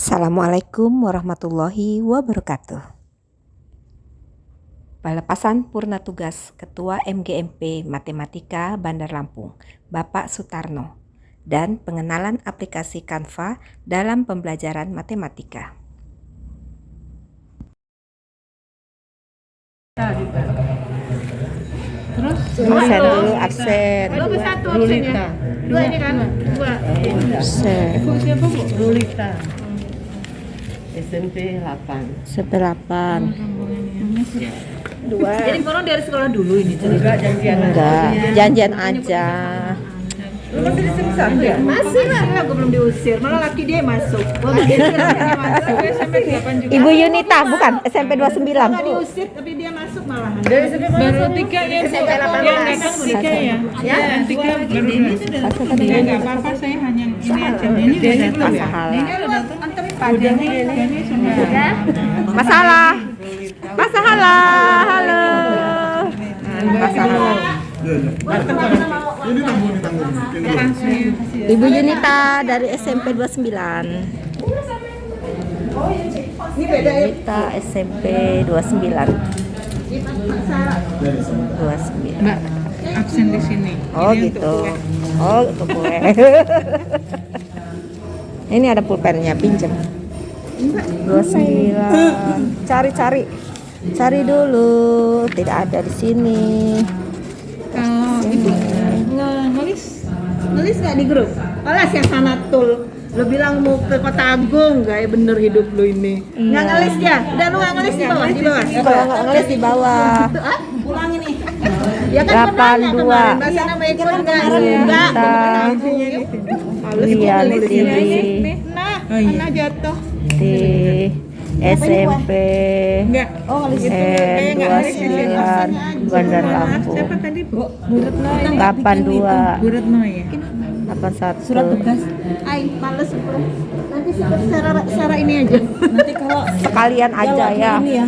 Assalamualaikum warahmatullahi wabarakatuh. Pelepasan purna tugas Ketua MGMP Matematika Bandar Lampung, Bapak Sutarno, dan pengenalan aplikasi Canva dalam pembelajaran matematika. Terus Absen dulu, absen. Berapa satu absennya? Dua ini kan? Dua. Absen. Ibu siapa Bu? Lolita SMP 8. Sedelapan. Dua. Jadi korang dari sekolah dulu ini cerita. Enggak janjian. Enggak, janjian aja. Lu masih di sini satu ya? Masih lah, gue belum diusir. Malah laki dia masuk. Gue masuk. SMP 8 juga. Ibu Yunita, bukan SMP 29. Nggak diusir, tapi dia masuk malahan. Dari SMP Baru 3 ya Bu. SMP 18. Yang datang 3 ya. Yang 3 baru ya enggak apa-apa, saya hanya ini aja. Ini udah datang ya. Masalah. Ini udah datang. Ini sudah. Masalah. Masalah. Halo. Masalah. Ibu Yunita dari SMP 29. Ini beda ya. Yunita SMP 29. 29. Mbak absen di sini. Oh Ini gitu. untuk kue. Oh untuk kue. Ini ada pulpennya, pinjem. 29. Cari. Cari dulu. Tidak ada di sini. Kalau Ibu Nulis nggak di grup? Alas yang sanatul. Lo bilang mau ke Kota Agung, gak ya bener hidup lo ini. Nggak ngelis dia. Udah lu nggak ngelis di bawah, di bawah. Kalau nggak ngelis di bawah. Ah, ulangin nih. Ya kan pernah nggak 82. kemarin bahasa nama ikut enggak? Enggak. Iya, di sini. Nah, Oh, iya. mana jatuh? Di SMP enggak. Oh, ngelis N29 Bandar Lampung. Siapa tadi Bu? 82 Bu Retno ya. 81. Surat tugas. Ay, males bro. Nanti secara ini aja. Nanti kalau Sekalian aja ya. ini ya.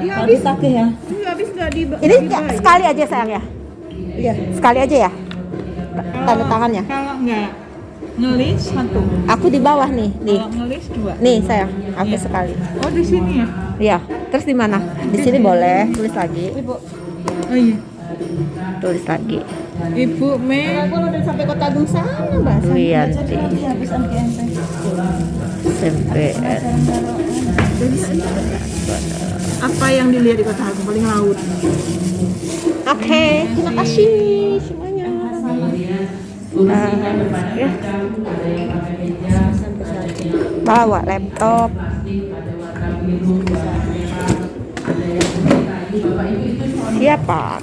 Iya Kalau habis. ditagih ya. Iya habis nggak di. Ini sekali aja sayang ya. Iya. Sekali aja ya. Tanda tangannya. Kalau enggak ngelis 1. Aku di bawah nih, nih. Kalau ngelis 2. Nih sayang, aku sekali. Oh di sini ya. Iya. Terus di mana? Di sini boleh tulis lagi. Oh iya. Tulis lagi. Ibu Mei. Kalau udah sampai Kota Agung sana, Mbak. Wiyanti Habis MGMP. SMPN. Apa yang dilihat di Kota Agung paling laut? Oke, terima kasih semuanya. Ya. Bawa laptop. Siapa?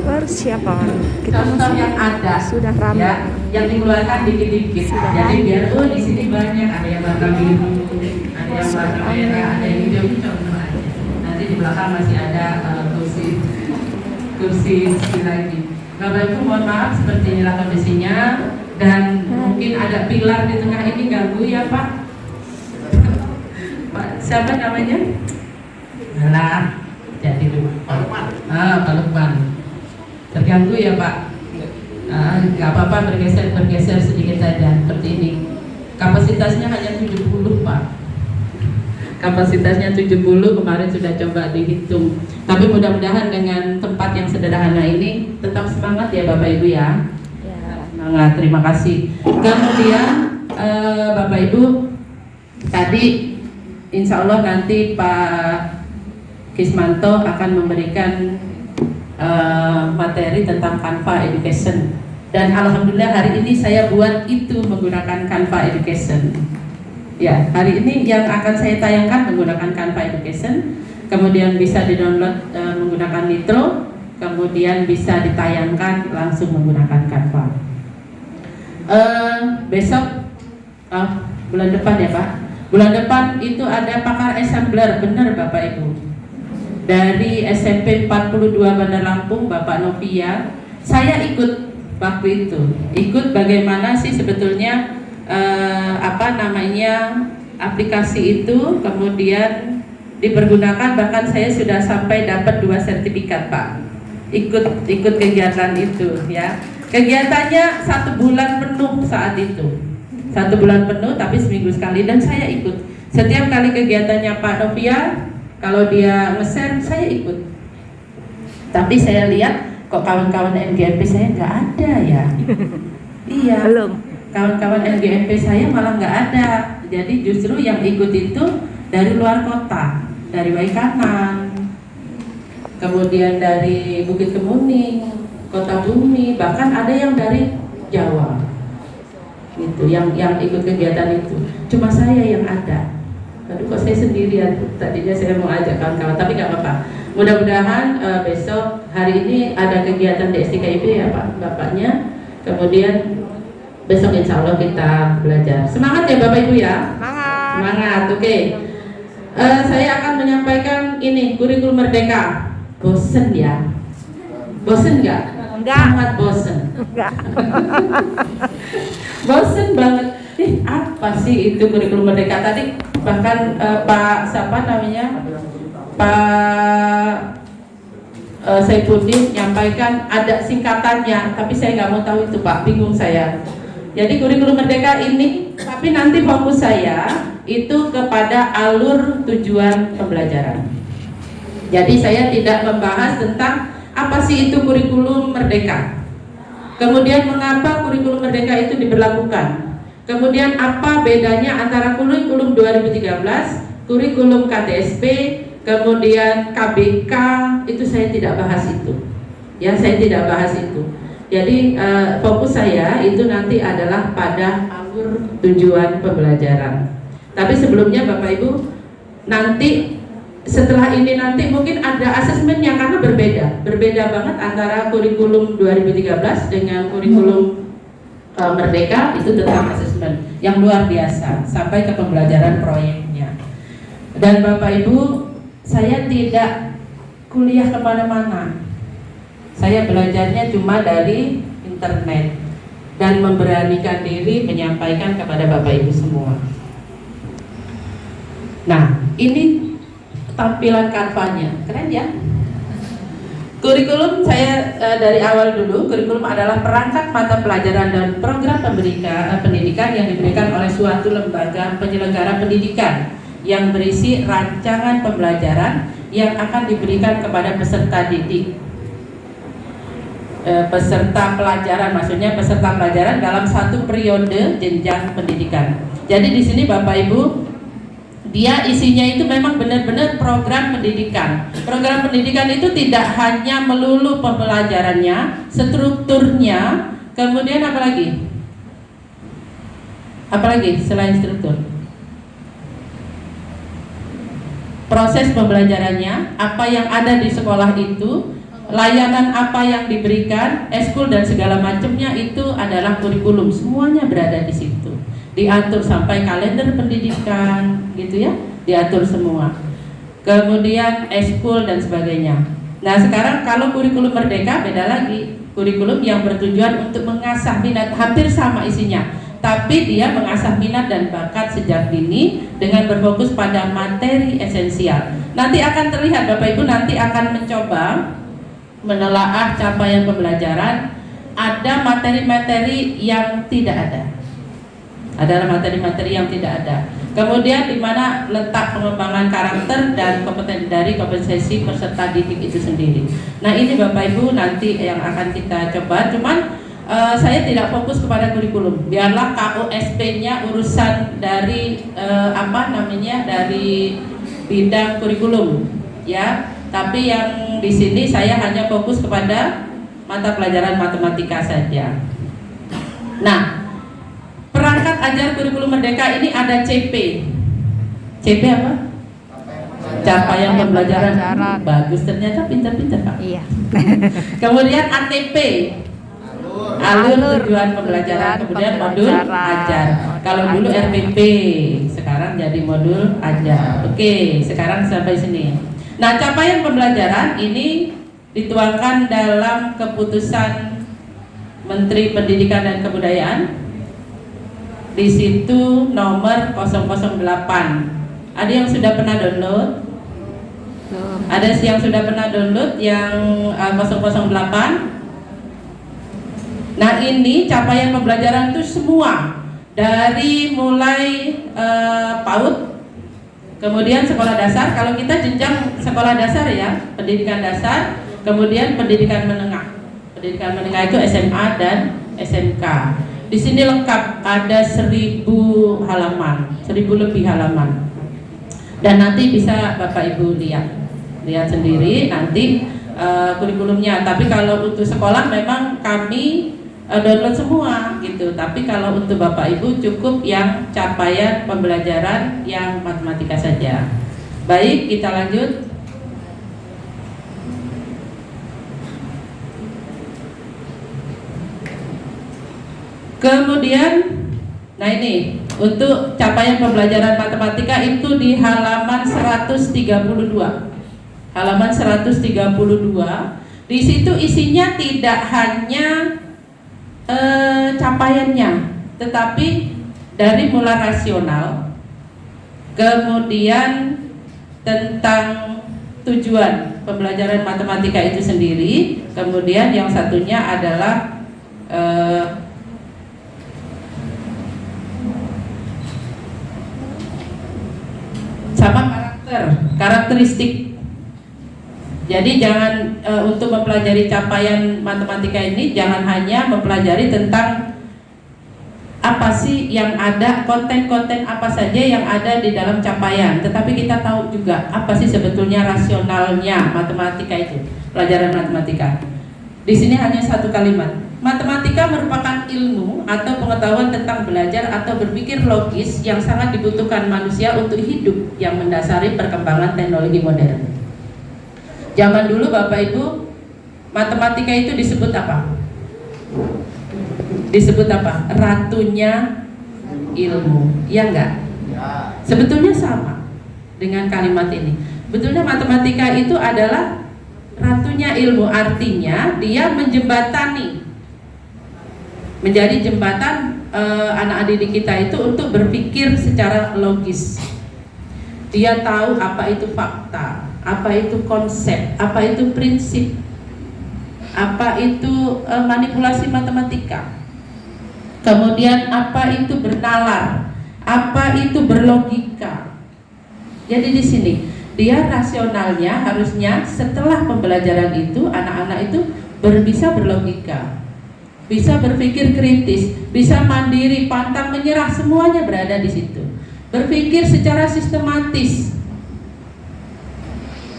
Baru siapa? Kita contoh yang ada sudah ramai. ya, yang dikeluarkan dikit-dikit. Jadi biar di sini banyak, ada yang warna biru, ada yang warna merah, ada yang hijau, contoh aja. Nanti di belakang masih ada kursi lagi. Bapak Ibu mohon maaf seperti inilah kondisinya, dan mungkin ada pilar di tengah ini ganggu ya Pak. Pak siapa namanya? Nah, jadi dulu. Pak Lukman. Terganggu ya Pak? Nggak apa-apa, bergeser sedikit saja seperti ini. Kapasitasnya hanya 70 Pak. Kapasitasnya 70, kemarin sudah coba dihitung. Tapi mudah-mudahan dengan tempat yang sederhana ini tetap semangat ya Bapak Ibu ya. Semangat, terima kasih. Kemudian Bapak Ibu, tadi insya Allah nanti Pak Kismanto akan memberikan materi tentang Canva Education, dan alhamdulillah hari ini saya buat itu menggunakan Canva Education. Ya, hari ini yang akan saya tayangkan menggunakan Canva Education, kemudian bisa di-download menggunakan Nitro, kemudian bisa ditayangkan langsung menggunakan Canva. Besok bulan depan ya Pak, bulan depan itu ada pakar assembler, benar Bapak Ibu, dari SMP 42 Bandar Lampung, Bapak Novia. Saya ikut waktu itu, ikut bagaimana sih sebetulnya aplikasi itu kemudian dipergunakan. Bahkan saya sudah sampai dapat 2 sertifikat Pak, ikut kegiatan itu ya. Kegiatannya 1 bulan penuh saat itu. 1 bulan penuh, tapi seminggu sekali, dan saya ikut. Setiap kali kegiatannya Pak Novia, kalau dia nge-share, saya ikut. Tapi saya lihat kok kawan-kawan MGMP saya nggak ada ya. Iya. Belum. Kawan-kawan MGMP saya malah nggak ada. Jadi justru yang ikut itu dari luar kota, dari Waikanan, kemudian dari Bukit Kemuning, Kota Bumi, bahkan ada yang dari Jawa. Gitu, yang ikut kegiatan itu. Cuma saya yang ada. Aduh, kok saya sendirian. Tadinya saya mau ajak kawan-kawan, tapi nggak apa-apa. Mudah-mudahan besok, hari ini ada kegiatan di STKIP ya Pak, Bapaknya. Kemudian besok insya Allah kita belajar. Semangat ya Bapak Ibu ya. Semangat, oke. Saya akan menyampaikan ini, kurikulum merdeka. Bosen ya? Bosen nggak? Enggak. Sangat bosen. Enggak. Bosen banget. Apa sih itu kurikulum merdeka? Tadi bahkan Pak siapa namanya? Pak Saifuddin nyampaikan ada singkatannya, tapi saya nggak mau tahu itu Pak, bingung saya. Jadi kurikulum merdeka ini, tapi nanti fokus saya itu kepada alur tujuan pembelajaran. Jadi saya tidak membahas tentang apa sih itu kurikulum merdeka, kemudian mengapa kurikulum merdeka itu diberlakukan, kemudian apa bedanya antara kurikulum 2013, kurikulum KTSP, kemudian KBK, itu saya tidak bahas itu. Ya, saya tidak bahas itu. Jadi fokus saya itu nanti adalah pada alur tujuan pembelajaran. Tapi sebelumnya Bapak Ibu, nanti setelah ini nanti mungkin ada asesmennya karena berbeda banget antara kurikulum 2013 dengan kurikulum Merdeka, itu tentang asesmen yang luar biasa sampai ke pembelajaran proyeknya. Dan Bapak Ibu, saya tidak kuliah kemana-mana. Saya belajarnya cuma dari internet dan memberanikan diri menyampaikan kepada Bapak Ibu semua. Nah, ini tampilan kanvanya, keren ya. Kurikulum saya dari awal dulu, kurikulum adalah perangkat mata pelajaran dan program pendidikan yang diberikan oleh suatu lembaga penyelenggara pendidikan yang berisi rancangan pembelajaran yang akan diberikan kepada peserta didik. Peserta pelajaran, maksudnya peserta pelajaran dalam satu periode jenjang pendidikan. Jadi di sini Bapak Ibu, dia isinya itu memang benar-benar program pendidikan. Program pendidikan itu tidak hanya melulu pembelajarannya, strukturnya, kemudian apa lagi? Apalagi selain struktur? Proses pembelajarannya, apa yang ada di sekolah itu, layanan apa yang diberikan, eskul dan segala macamnya, itu adalah kurikulum. Semuanya berada di situ. Diatur sampai kalender pendidikan, gitu ya, diatur semua. Kemudian eskul dan sebagainya. Nah, sekarang kalau kurikulum merdeka beda lagi. Kurikulum yang bertujuan untuk mengasah minat, hampir sama isinya, tapi dia mengasah minat dan bakat sejak dini dengan berfokus pada materi esensial. Nanti akan terlihat Bapak Ibu, nanti akan mencoba menelaah capaian pembelajaran. Ada materi-materi yang tidak ada. Adalah materi-materi yang tidak ada. Kemudian di mana letak pengembangan karakter dan kompetensi dari kompetensi peserta didik itu sendiri. Nah, ini Bapak Ibu nanti yang akan kita coba. Cuman saya tidak fokus kepada kurikulum. Biarlah KUSP-nya urusan dari dari bidang kurikulum, ya. Tapi yang di sini saya hanya fokus kepada mata pelajaran matematika saja. Nah, perangkat ajar kurikulum merdeka ini ada CP. CP apa? Capaian pembelajaran. Bagus, ternyata pintar-pintar Pak. Iya. Kemudian ATP. Alur tujuan pembelajaran, kemudian modul ajar. Kalau dulu RPP, sekarang jadi modul ajar. Oke, sekarang sampai sini. Nah, capaian pembelajaran ini dituangkan dalam keputusan Menteri Pendidikan dan Kebudayaan. Di situ nomor 008. Ada yang sudah pernah download? Ada yang sudah pernah download yang 008? Nah, ini capaian pembelajaran itu semua dari mulai PAUD, kemudian sekolah dasar. Kalau kita jenjang sekolah dasar ya, pendidikan dasar, kemudian pendidikan menengah. Pendidikan menengah itu SMA dan SMK. Di sini lengkap, ada 1000 halaman, 1000 lebih halaman. Dan nanti bisa Bapak Ibu lihat sendiri nanti kurikulumnya. Tapi kalau untuk sekolah memang kami download semua gitu. Tapi kalau untuk Bapak Ibu cukup yang capaian pembelajaran yang matematika saja. Baik, kita lanjut. Kemudian, nah ini untuk capaian pembelajaran matematika itu di halaman 132. Halaman 132. Di situ isinya tidak hanya capaiannya, tetapi dari mulai rasional, kemudian tentang tujuan pembelajaran matematika itu sendiri, kemudian yang satunya adalah sama karakteristik. Jadi jangan untuk mempelajari capaian matematika ini jangan hanya mempelajari tentang apa sih yang ada, konten-konten apa saja yang ada di dalam capaian, tetapi kita tahu juga apa sih sebetulnya rasionalnya matematika itu, pelajaran matematika. Di sini hanya satu kalimat. Matematika merupakan ilmu atau pengetahuan tentang belajar atau berpikir logis yang sangat dibutuhkan manusia untuk hidup yang mendasari perkembangan teknologi modern. Zaman dulu Bapak Ibu, matematika itu disebut apa? Disebut apa? Ratunya ilmu, ya enggak? Sebetulnya sama dengan kalimat ini. Sebetulnya matematika itu adalah ratunya ilmu, artinya dia menjembatani, menjadi jembatan anak didik kita itu untuk berpikir secara logis. Dia tahu apa itu fakta, apa itu konsep, apa itu prinsip, apa itu manipulasi matematika, kemudian apa itu bernalar, apa itu berlogika. Jadi di sini dia rasionalnya harusnya setelah pembelajaran itu anak-anak itu bisa berlogika, bisa berpikir kritis, bisa mandiri, pantang menyerah, semuanya berada di situ. Berpikir secara sistematis.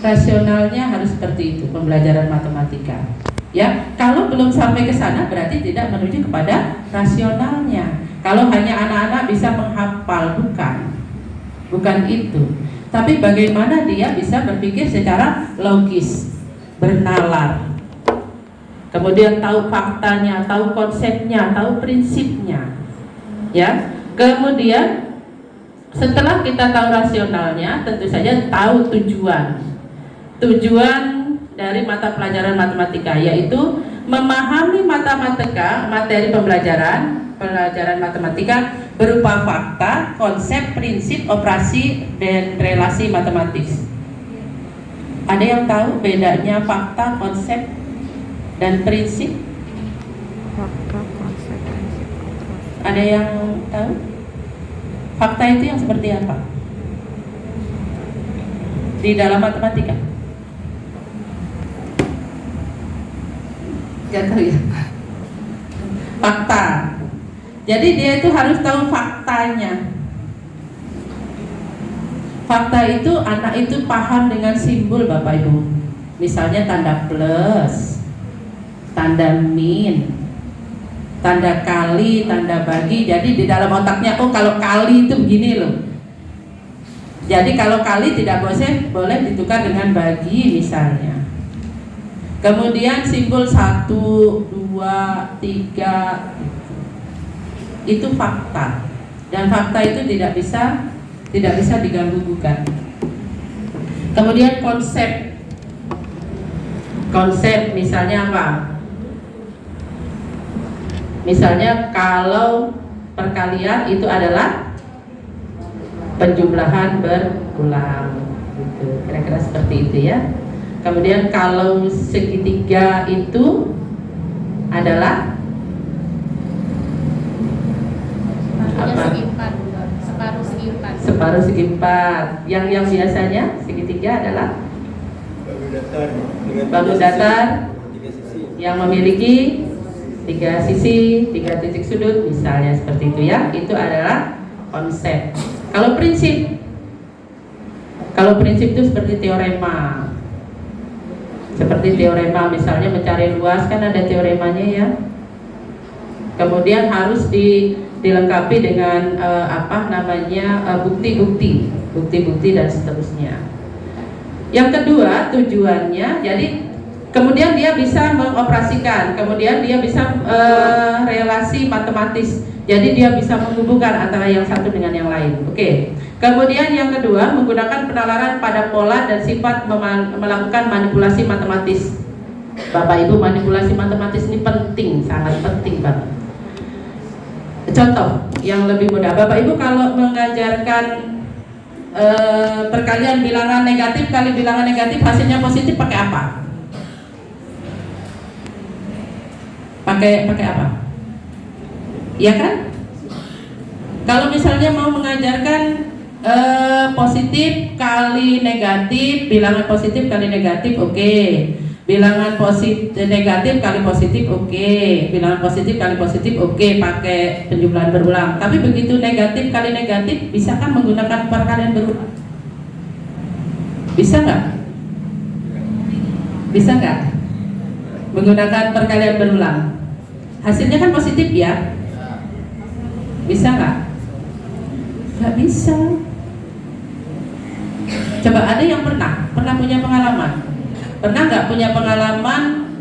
Rasionalnya harus seperti itu pembelajaran matematika. Ya, kalau belum sampai ke sana berarti tidak menuju kepada rasionalnya. Kalau hanya anak-anak bisa menghafal, bukan itu. Tapi bagaimana dia bisa berpikir secara logis, bernalar, kemudian tahu faktanya, tahu konsepnya, tahu prinsipnya. Ya, kemudian setelah kita tahu rasionalnya, tentu saja tahu tujuan dari mata pelajaran matematika, yaitu memahami matematika, materi pelajaran matematika berupa fakta, konsep, prinsip, operasi, dan relasi matematis. Ada yang tahu bedanya fakta, konsep, dan prinsip? Fakta, konsep, prinsip, operasi. Ada yang tahu? Fakta itu yang seperti apa di dalam matematika? Gak tahu ya. Fakta. Jadi dia itu harus tahu faktanya. Fakta itu anak itu paham dengan simbol Bapak Ibu. Misalnya tanda plus, tanda min, tanda kali, tanda bagi. Jadi di dalam otaknya, oh kalau kali itu begini loh. Jadi kalau kali tidak boleh ditukar dengan bagi misalnya. Kemudian simbol 1, 2, 3 itu fakta. Dan fakta itu tidak bisa diganggu gugat. Kemudian konsep misalnya apa? Misalnya kalau perkalian itu adalah penjumlahan berulang, gitu. Kira-kira seperti itu ya. Kemudian kalau segitiga itu adalah apa? separuh segi 4. Yang biasanya segitiga adalah bangun datar yang memiliki 3 sisi, 3 titik sudut, misalnya seperti itu ya. Itu adalah konsep. Kalau prinsip itu seperti teorema. Seperti teorema, misalnya mencari luas kan ada teoremanya ya. Kemudian harus dilengkapi dengan bukti-bukti dan seterusnya. Yang kedua, tujuannya, jadi kemudian dia bisa mengoperasikan, kemudian dia bisa relasi matematis. Jadi dia bisa menghubungkan antara yang satu dengan yang lain. Oke. Kemudian yang kedua, menggunakan penalaran pada pola dan sifat melakukan manipulasi matematis. Bapak Ibu, manipulasi matematis ini penting, sangat penting banget. Contoh yang lebih mudah, Bapak Ibu kalau mengajarkan perkalian bilangan negatif kali bilangan negatif hasilnya positif pakai apa? Pakai apa? Iya kan? Kalau misalnya mau mengajarkan positif kali negatif, bilangan positif kali negatif, oke. Bilangan positif negatif kali positif, oke. Bilangan positif kali positif, oke, pakai penjumlahan berulang. Tapi begitu negatif kali negatif, bisa kan menggunakan perkalian berulang? Bisa nggak? Bisa nggak? Menggunakan perkalian berulang. Hasilnya kan positif ya? Bisa nggak? Nggak bisa. Coba ada yang pernah punya pengalaman? Pernah nggak punya pengalaman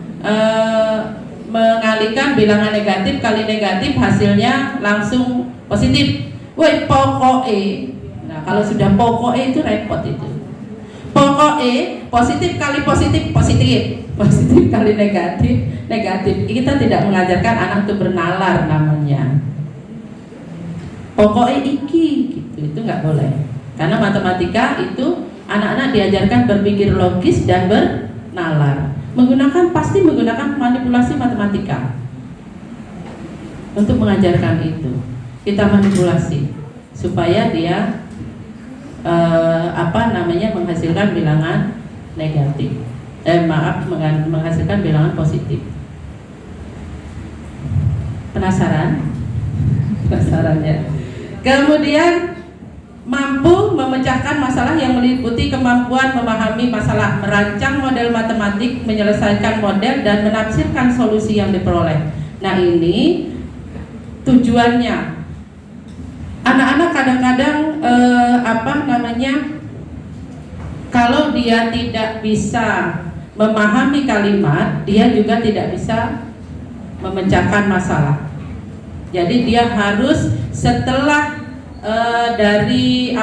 mengalihkan bilangan negatif kali negatif hasilnya langsung positif? Woi, pokoknya. Nah, kalau sudah pokoknya itu repot itu. Pokoknya positif kali positif positif, positif kali negatif negatif. Kita tidak mengajarkan anak untuk bernalar namanya. Pokoknya iki gitu, itu nggak boleh. Karena matematika itu anak-anak diajarkan berpikir logis dan bernalar. Pasti menggunakan manipulasi matematika untuk mengajarkan itu. Kita manipulasi supaya dia menghasilkan bilangan negatif. Menghasilkan bilangan positif. Penasaran? Penasaran ya. Kemudian mampu memecahkan masalah yang meliputi kemampuan memahami masalah, merancang model matematik, menyelesaikan model, dan menafsirkan solusi yang diperoleh. Nah, ini tujuannya. Anak-anak kadang-kadang kalau dia tidak bisa memahami kalimat, dia juga tidak bisa memecahkan masalah. Jadi dia harus setelah dari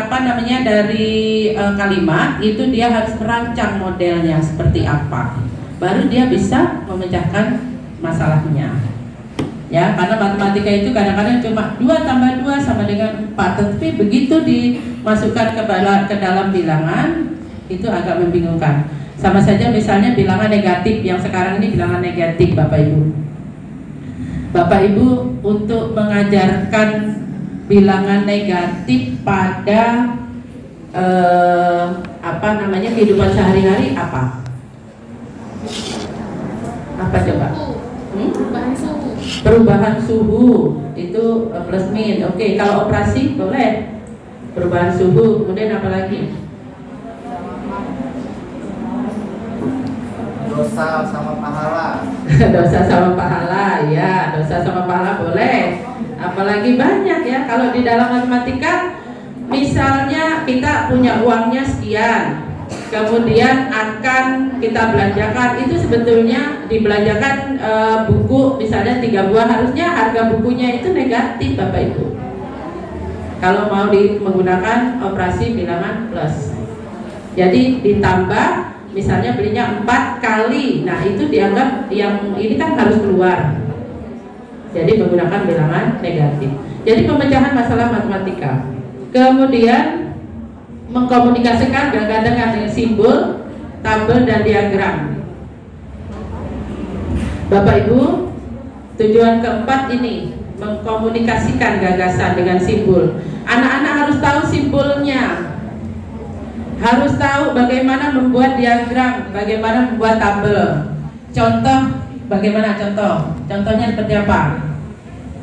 kalimat itu dia harus merancang modelnya seperti apa, baru dia bisa memecahkan masalahnya. Ya, karena matematika itu kadang-kadang cuma 2 tambah 2 sama dengan 4, tapi begitu dimasukkan ke dalam bilangan itu agak membingungkan. Sama saja misalnya bilangan negatif, yang sekarang ini bilangan negatif, Bapak Ibu. Bapak Ibu untuk mengajarkan bilangan negatif pada kehidupan sehari-hari apa coba? Perubahan suhu itu plus min. Oke, kalau operasi boleh perubahan suhu. Kemudian apa lagi? Dosa sama pahala. Dosa sama pahala, ya, dosa sama pahala boleh. Apalagi banyak ya, kalau di dalam matematika misalnya kita punya uangnya sekian, kemudian akan kita belanjakan, itu sebetulnya dibelanjakan buku misalnya 3 buah, harusnya harga bukunya itu negatif, Bapak Ibu. Kalau mau menggunakan operasi bilangan plus, jadi ditambah, misalnya belinya 4 kali, nah itu dianggap yang ini kan harus keluar. Jadi menggunakan bilangan negatif. Jadi pemecahan masalah matematika. Kemudian mengkomunikasikan gagasan dengan simbol, tabel, dan diagram. Bapak Ibu, tujuan keempat ini mengkomunikasikan gagasan dengan simbol. Anak-anak harus tahu simbolnya, harus tahu bagaimana membuat diagram, bagaimana membuat tabel. Contoh, bagaimana contoh? Contohnya seperti apa?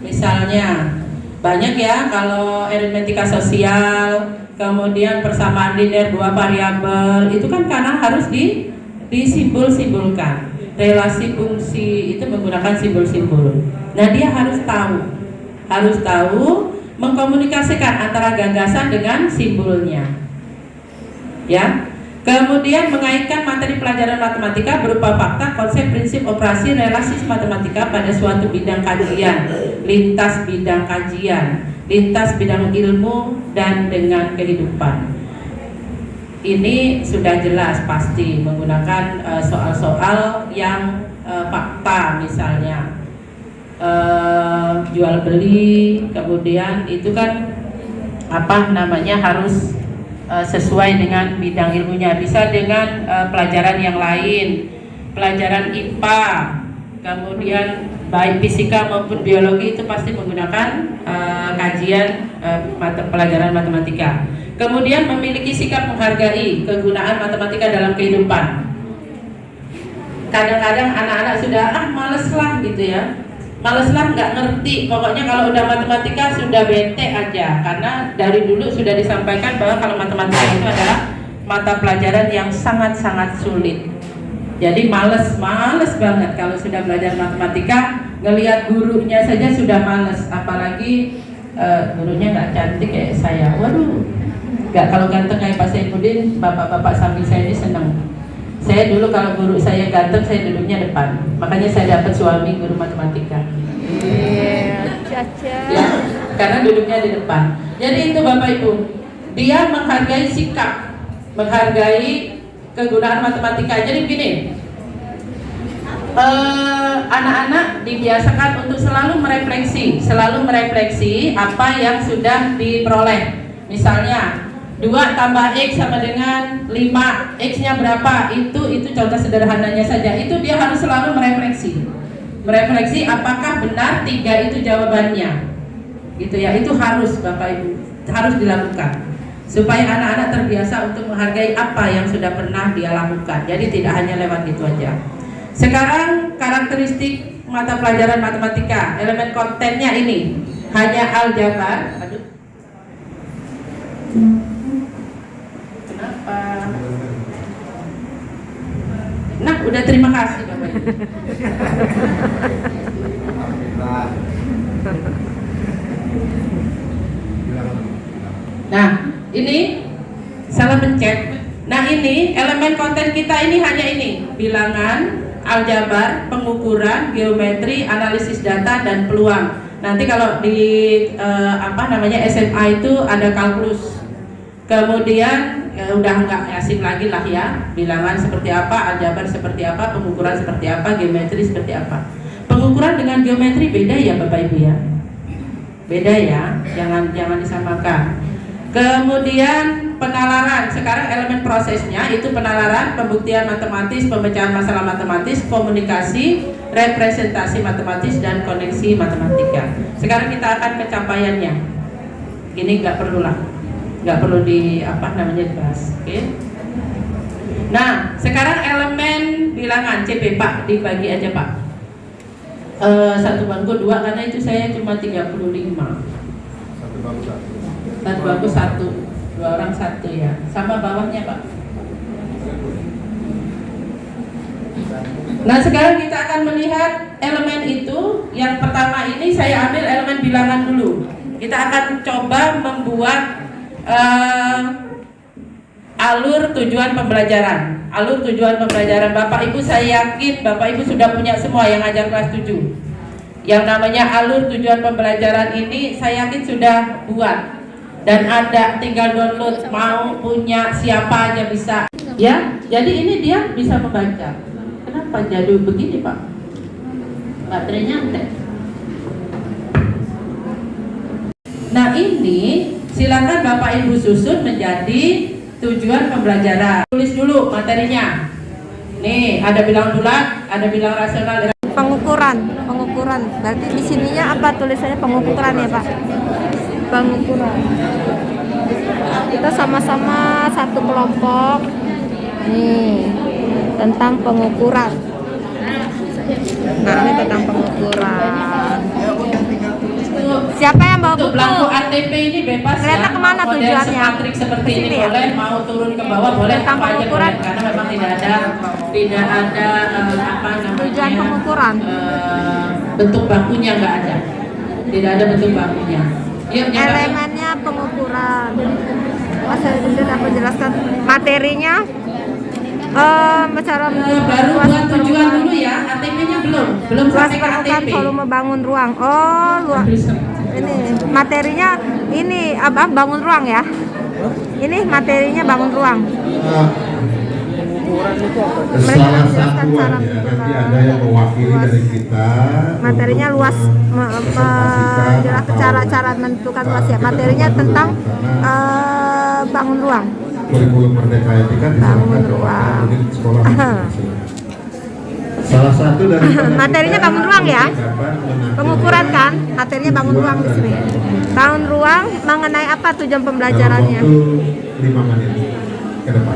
Misalnya, banyak ya kalau aritmetika sosial, kemudian persamaan linear dua variabel, itu kan karena harus disimbol-simbolkan. Relasi fungsi itu menggunakan simbol-simbol. Nah, dia harus tahu mengkomunikasikan antara gagasan dengan simbolnya. Ya. Kemudian mengaitkan materi pelajaran matematika berupa fakta, konsep, prinsip, operasi, relasi matematika pada suatu bidang kajian, lintas bidang kajian, lintas bidang ilmu dan dengan kehidupan. Ini sudah jelas pasti menggunakan soal-soal yang fakta, misalnya jual beli, kemudian itu kan harus sesuai dengan bidang ilmunya. Bisa dengan pelajaran yang lain, pelajaran IPA, kemudian baik fisika maupun biologi itu pasti menggunakan kajian pelajaran matematika. Kemudian memiliki sikap menghargai kegunaan matematika dalam kehidupan. Kadang-kadang anak-anak sudah males lah gitu ya, males lah, nggak ngerti, pokoknya kalau udah matematika sudah bete aja, karena dari dulu sudah disampaikan bahwa kalau matematika itu adalah mata pelajaran yang sangat-sangat sulit. Jadi males banget kalau sudah belajar matematika, ngelihat gurunya saja sudah males, apalagi gurunya nggak cantik kayak saya. Waduh, nggak, kalau ganteng kayak Pak Saifuddin, bapak-bapak samping saya ini seneng. Saya dulu kalau guru saya ganteng, saya duduknya depan. Makanya saya dapat suami guru matematika. Ya, karena duduknya di depan. Jadi itu Bapak Ibu, dia menghargai sikap, menghargai kegunaan matematika. Jadi begini, anak-anak dibiasakan untuk selalu merefleksi apa yang sudah diperoleh. Misalnya 2 tambah X sama dengan 5, X-nya berapa? Itu contoh sederhananya saja. Itu dia harus selalu merefleksi apakah benar 3 itu jawabannya. Gitu ya, itu harus Bapak Ibu, harus dilakukan. Supaya anak-anak terbiasa untuk menghargai apa yang sudah pernah dia lakukan. Jadi tidak hanya lewat itu aja. Sekarang karakteristik mata pelajaran matematika, elemen kontennya ini hanya aljabar. Nah, udah terima kasih Bapak Ibu. Nah, ini salah pencet. Nah, ini elemen konten kita ini hanya ini: bilangan, aljabar, pengukuran, geometri, analisis data dan peluang. Nanti kalau di SMA itu ada kalkulus. Kemudian udah nggak asing lagi lah ya, bilangan seperti apa, aljabar seperti apa, pengukuran seperti apa, geometri seperti apa. Pengukuran dengan geometri beda ya Bapak Ibu ya, beda ya, jangan disamakan. Kemudian penalaran, sekarang elemen prosesnya itu penalaran, pembuktian matematis, pemecahan masalah matematis, komunikasi, representasi matematis dan koneksi matematika. Sekarang kita akan pencapaiannya. Ini nggak perlu dibahas. Oke. Nah, sekarang elemen bilangan CP Pak, dibagi aja Pak. Satu bangku 2 karena itu saya cuma 35. Satu bangku 1, 2 orang 1 ya. Sama bawahnya Pak. Nah, sekarang kita akan melihat elemen itu. Yang pertama ini saya ambil elemen bilangan dulu. Kita akan coba membuat alur tujuan pembelajaran. Alur tujuan pembelajaran Bapak Ibu, saya yakin Bapak Ibu sudah punya semua yang ngajar kelas 7. Yang namanya alur tujuan pembelajaran ini saya yakin sudah buat dan ada, tinggal download, mau punya siapa aja bisa ya. Jadi ini dia bisa membaca. Kenapa jadul begini Pak? Baterainya entek. Nah, ini silakan Bapak Ibu susun menjadi tujuan pembelajaran. Tulis dulu materinya. Nih, ada bilang bulat, ada bilang rasional. Pengukuran. Berarti di sininya apa tulisannya pengukuran ya Pak? pengukuran. Kita sama-sama satu kelompok. Nih, tentang pengukuran. Nah, ini tentang pengukuran. Siapa yang bawa Untuk buku? belangko ATP ini bebas Kereta ya. kemana Model tujuannya? sepatrik seperti ini Sini ya? boleh, mau turun ke bawah boleh, Tentang apa aja pengukuran. boleh. Karena memang tidak ada apa namanya Tujuan pengukuran. bentuk bakunya nggak ada, tidak ada bentuk bakunya. Yuk, nyoba. Elemennya pengukuran. Mas Elvin dapat jelaskan materinya. Cara Baru buat tujuan dulu ya, ATP-nya belum luas sampai ke permukaan ATP. volume bangun ruang. Oh, luas. Ini materinya ini abang bangun ruang ya. Ini materinya bangun ruang. Mereka Salah menjelaskan satu cara ya, nanti menentukan ada yang mewakili luas. dari kita. Materinya untuk luas, menjelaskan cara menentukan luas ya. Materinya tentang bangun ruang. kurikulum Merdeka itu kan Bangun diserahkan ruang. kepada unit sekolah masing-masing. Salah satu dari Materinya bangun ruang ya. Pengukuran kan, materinya bangun ruang di sini. Bangun ruang mengenai apa tujuan pembelajarannya? Waktu 5 menit ke depan.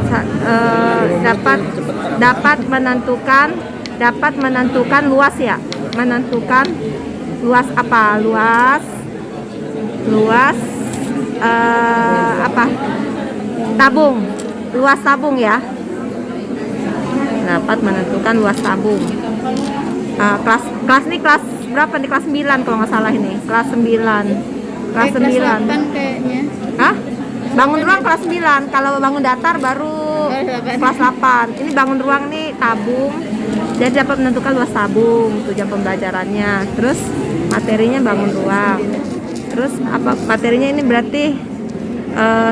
Dapat menentukan luas ya. Menentukan luas apa? Luas apa? Tabung. Luas tabung ya. Dapat menentukan luas tabung. Kelas ini kelas berapa nih? Kelas 9 kalau nggak salah ini. Kelas 9. Kelas 9. kayaknya. Hah? Bangun ruang kelas 9. Kalau bangun datar baru kelas 8. Ini bangun ruang nih tabung. Jadi dapat menentukan luas tabung, tujuan pembelajarannya. Terus materinya bangun ruang. Terus apa materinya ini berarti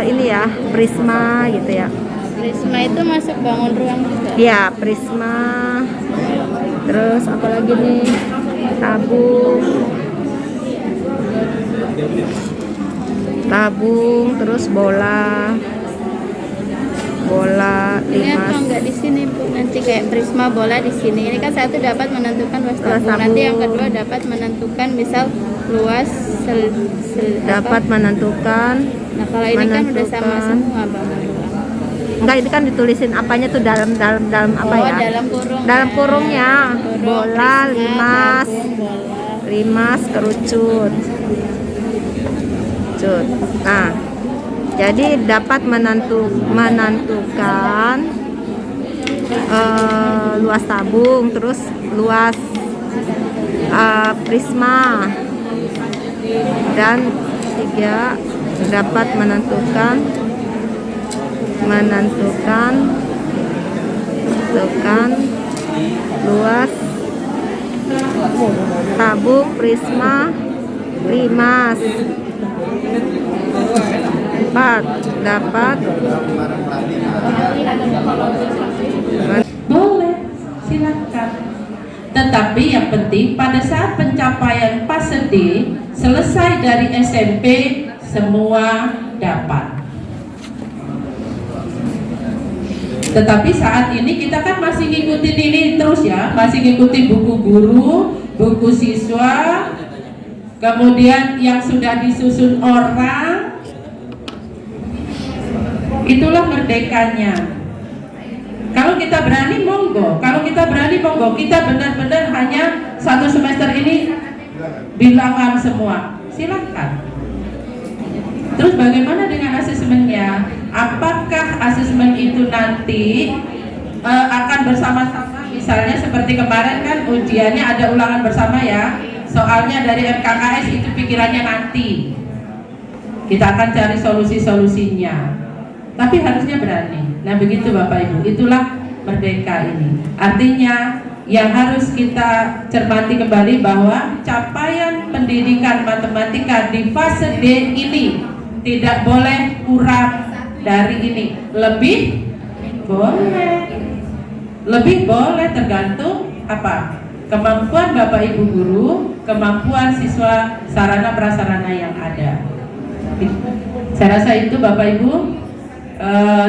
ini ya, prisma gitu ya. Prisma itu masuk bangun ruang juga. Ya, prisma. Terus apa lagi nih? Tabung, terus bola Ini apa limas. enggak di sini Bu? Nanti kayak prisma bola di sini. Ini kan satu dapat menentukan luas tabung. Nanti yang kedua dapat menentukan misal luas Dapat menentukan. Nah, kalau ini kan udah sama menentukan. semua bangun ruang. Enggak, ini kan ditulisin apanya tuh dalam apa Oh, ya? dalam kurung. Dalam kurungnya. Kurung, Bola, prisma, limas, tabung, bola. limas, kerucut. Nah, jadi dapat menentukan luas tabung, terus luas prisma, dan 3 dapat menentukan luas tabung, prisma, limas. 4 dapat Boleh, silakan. Tetapi yang penting pada saat pencapaian fase D, selesai dari SMP, semua dapat. Tetapi saat ini kita kan masih ngikutin ini terus ya, masih ngikutin buku guru, buku siswa, kemudian yang sudah disusun orang. Itulah merdekanya. Kalau kita berani monggo, kita benar-benar hanya satu semester ini bilangan semua, silakan. Terus bagaimana dengan asesmennya? Apakah asesmen itu nanti akan bersama-sama? Misalnya seperti kemarin kan ujiannya ada ulangan bersama ya. Soalnya dari MKKS itu pikirannya nanti. Kita akan cari solusi-solusinya. Tapi harusnya berani. Nah begitu Bapak Ibu, itulah merdeka ini. Artinya yang harus kita cermati kembali bahwa capaian pendidikan matematika di fase D ini tidak boleh kurang dari ini. Lebih boleh tergantung apa? Kemampuan Bapak Ibu guru, kemampuan siswa, sarana prasarana yang ada. Saya rasa itu Bapak Ibu.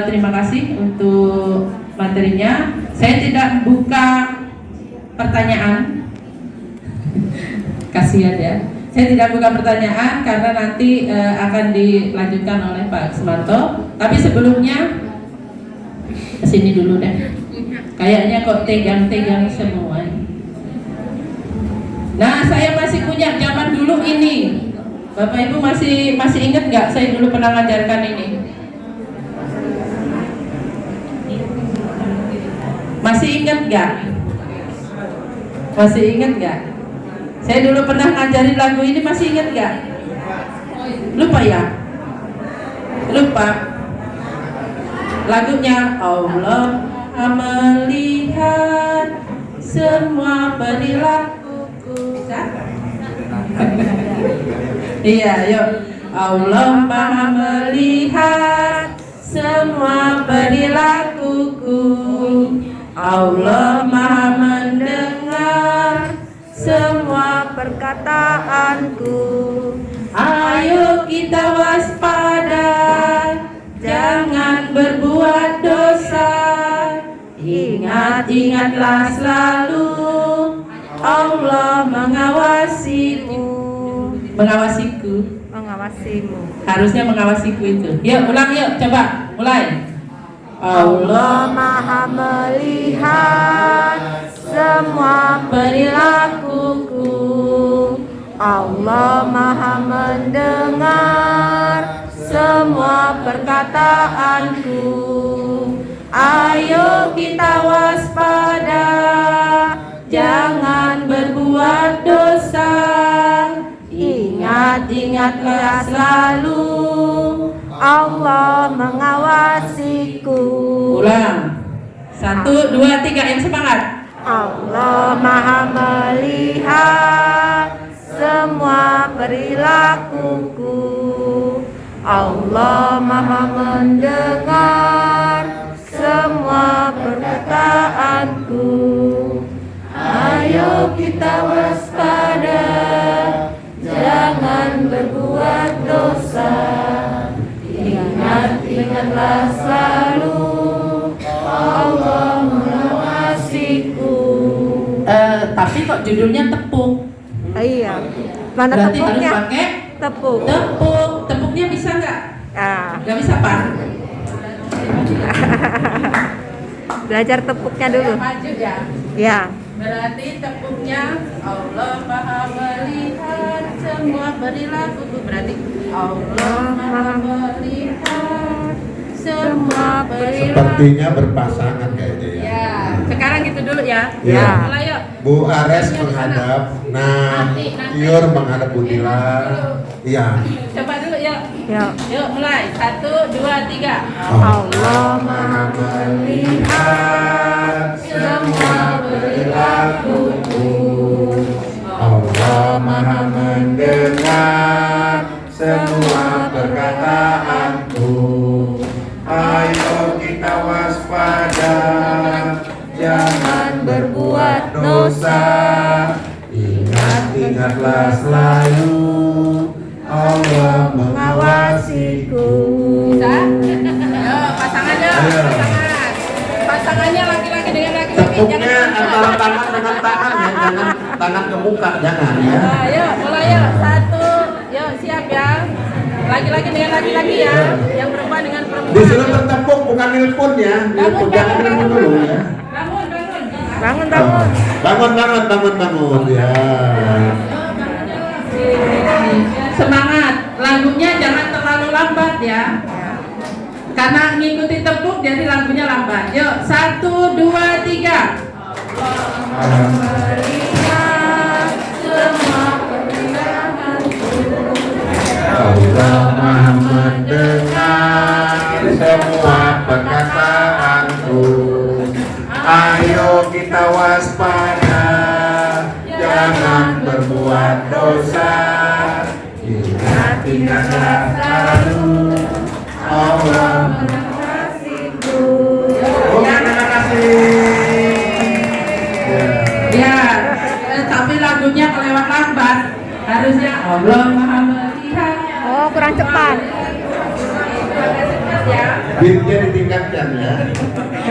Terima kasih untuk materinya. Saya tidak buka pertanyaan, kasihan ya. Saya tidak buka pertanyaan karena nanti akan dilanjutkan oleh Pak Sumarto. Tapi sebelumnya kesini dulu deh. Kayaknya kok tegang-tegang semua. Nah, saya masih punya zaman dulu ini. Bapak Ibu masih ingat nggak? Saya dulu pernah ngajarkan ini. Masih ingat nggak? Masih ingat nggak? Saya dulu pernah ngajarin lagu ini, masih ingat nggak? Lupa ya? Lupa. Lagunya Allah melihat semua perilakuku. Bisa? Iya, yuk. Allah Maha melihat semua perilakuku. Allah Maha mendengar semua perkataanku. Ayo kita waspada, jangan berbuat dosa. Ingat-ingatlah selalu, Allah mengawasimu. Mengawasiku. Harusnya mengawasiku itu. Yuk, ulang yuk, coba, mulai. Allah Maha melihat semua perilakuku. Allah Maha mendengar semua perkataanku. Ayo kita waspada, jangan berbuat dosa. Ingat-ingatlah selalu, Allah mengawasiku. Ulang. 1, 2, 3, yang semangat. Allah Maha melihat semua perilakuku. Allah Maha mendengar semua perkataanku. Ayo kita waspada, jangan berbuat dosa. Ingat-ingatlah selalu, Allah mengawasiku. Tapi kok judulnya tepuk? Iya. Mana Berarti tepuknya? harus pakai Tepuk. tepuk. Tepuknya bisa nggak? Nggak bisa, Pak? Belajar tepuknya dulu. Maju ya. Ya. Berarti tepuknya Allah Maha melihat semua perilakuku. Berarti Allah Maha melihat semua perilaku. Sepertinya berpasangan kayaknya ya. Ya, sekarang gitu dulu ya. Ya. Mulai yuk. Bu Ares menghadap, Yur menghadap Bu Dila. Iya. Coba dulu yuk. Ya. Yuk mulai. 1, 2, 3. Allah Maha melihat semua perilakuku. Allah Maha mendengar semua perkataanku. Ayo kita waspada, jangan berbuat dosa. Ingat-ingatlah selalu, Allah mengawasiku. Bisa? Ayo pasangan yuk. Ayo. Pasangan. Pasangannya laki-laki dengan laki-laki. Tepuknya antara tangan dengan tangan ya, jangan tangan ke muka, jangan ya. Ayo mulai yuk. 1. Yuk siap ya. Laki-laki dengan laki-laki ya. Yang perempuan dengan perempuan. Disuruh bertepuk bukan nelpon ya, nelpon jangan nelpon dulu ya. Bangun, bangun. Bangun, bangun. Bangun ya. Semangat. Lagunya jangan terlalu lambat ya. Karena ngikuti tepuk jadi lagunya lambat. Yuk, 1, 2, 3. Allah Maha mendengar semua perkataanku. Ayo kita waspada, jangan berbuat dosa. Ingat-ingatlah selalu, Allah mengasihiku. Oke, terima kasih. Ya, tapi lagunya kelewat lambat. Harusnya Allah Maha melihat. Oh, kurang cepat. Ya. Bitnya ditingkatkan ya.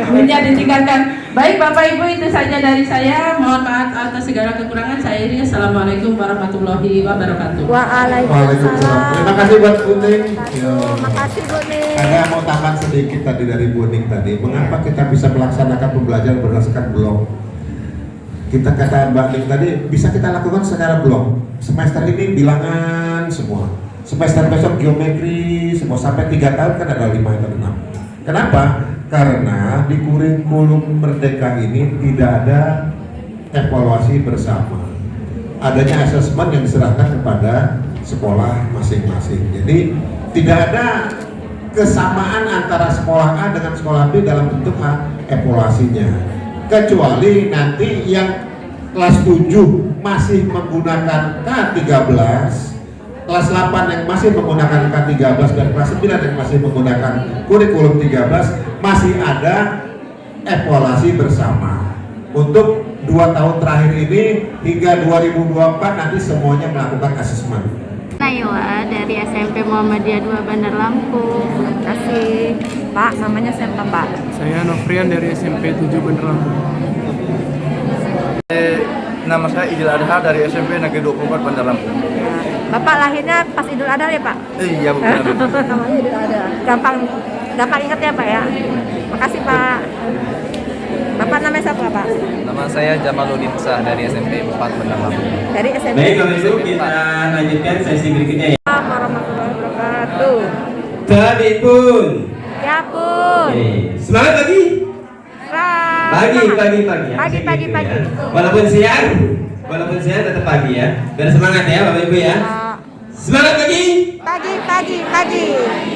Menjadi ditingkatkan. Baik Bapak Ibu, itu saja dari saya. Mohon maaf atas segala kekurangan saya ini. Assalamualaikum warahmatullahi wabarakatuh. Waalaikumsalam. Terima kasih buat Buning. Terima kasih Bu Ning. Ada mau tambahan sedikit tadi dari Buning tadi. Mengapa kita bisa melaksanakan pembelajaran berdasarkan blok? Kita kata Mbak Ning tadi bisa kita lakukan secara blok. Semester ini bilangan semua. Semester besok geometri semua sampai 3 tahun kan ada 5 atau 6. Kenapa? Karena di kurikulum Merdeka ini tidak ada evaluasi bersama. Adanya asesmen yang diserahkan kepada sekolah masing-masing. Jadi tidak ada kesamaan antara sekolah A dengan sekolah B dalam bentuk evaluasinya. Kecuali nanti yang kelas 7 masih menggunakan K13, kelas 8 yang masih menggunakan K13 dan kelas 9 yang masih menggunakan kurikulum 13 masih ada evaluasi bersama. Untuk 2 tahun terakhir ini hingga 2024 nanti semuanya melakukan asesmen. Naywa dari SMP Muhammadiyah 2 Bandar Lampung. Terima kasih. Pak, namanya siapa Pak? Saya Nofrian dari SMP 7 Bandar Lampung. Nama saya Idil Adha dari SMP Negeri 24 Bandar Lampung. Bapak lahirnya pas Idul Adha ya Pak? Iya bukan. Namanya Idul Adha. Gampang ingat ya Pak ya. Makasih Pak. Bapak namanya siapa Pak? Nama saya Jamaluddin Sah dari SMP 4 Bandar Lampung. Dari SMP. Baik, kalau itu kita lanjutkan sesi berikutnya ya. Assalamualaikum warahmatullahi wabarakatuh. Tadi pun. Ya pun. Oke. Semangat pagi. Pagi ya. Pagi. Walaupun siang tetap pagi ya. Biar semangat ya Bapak Ibu ya. Semangat pagi. Pagi.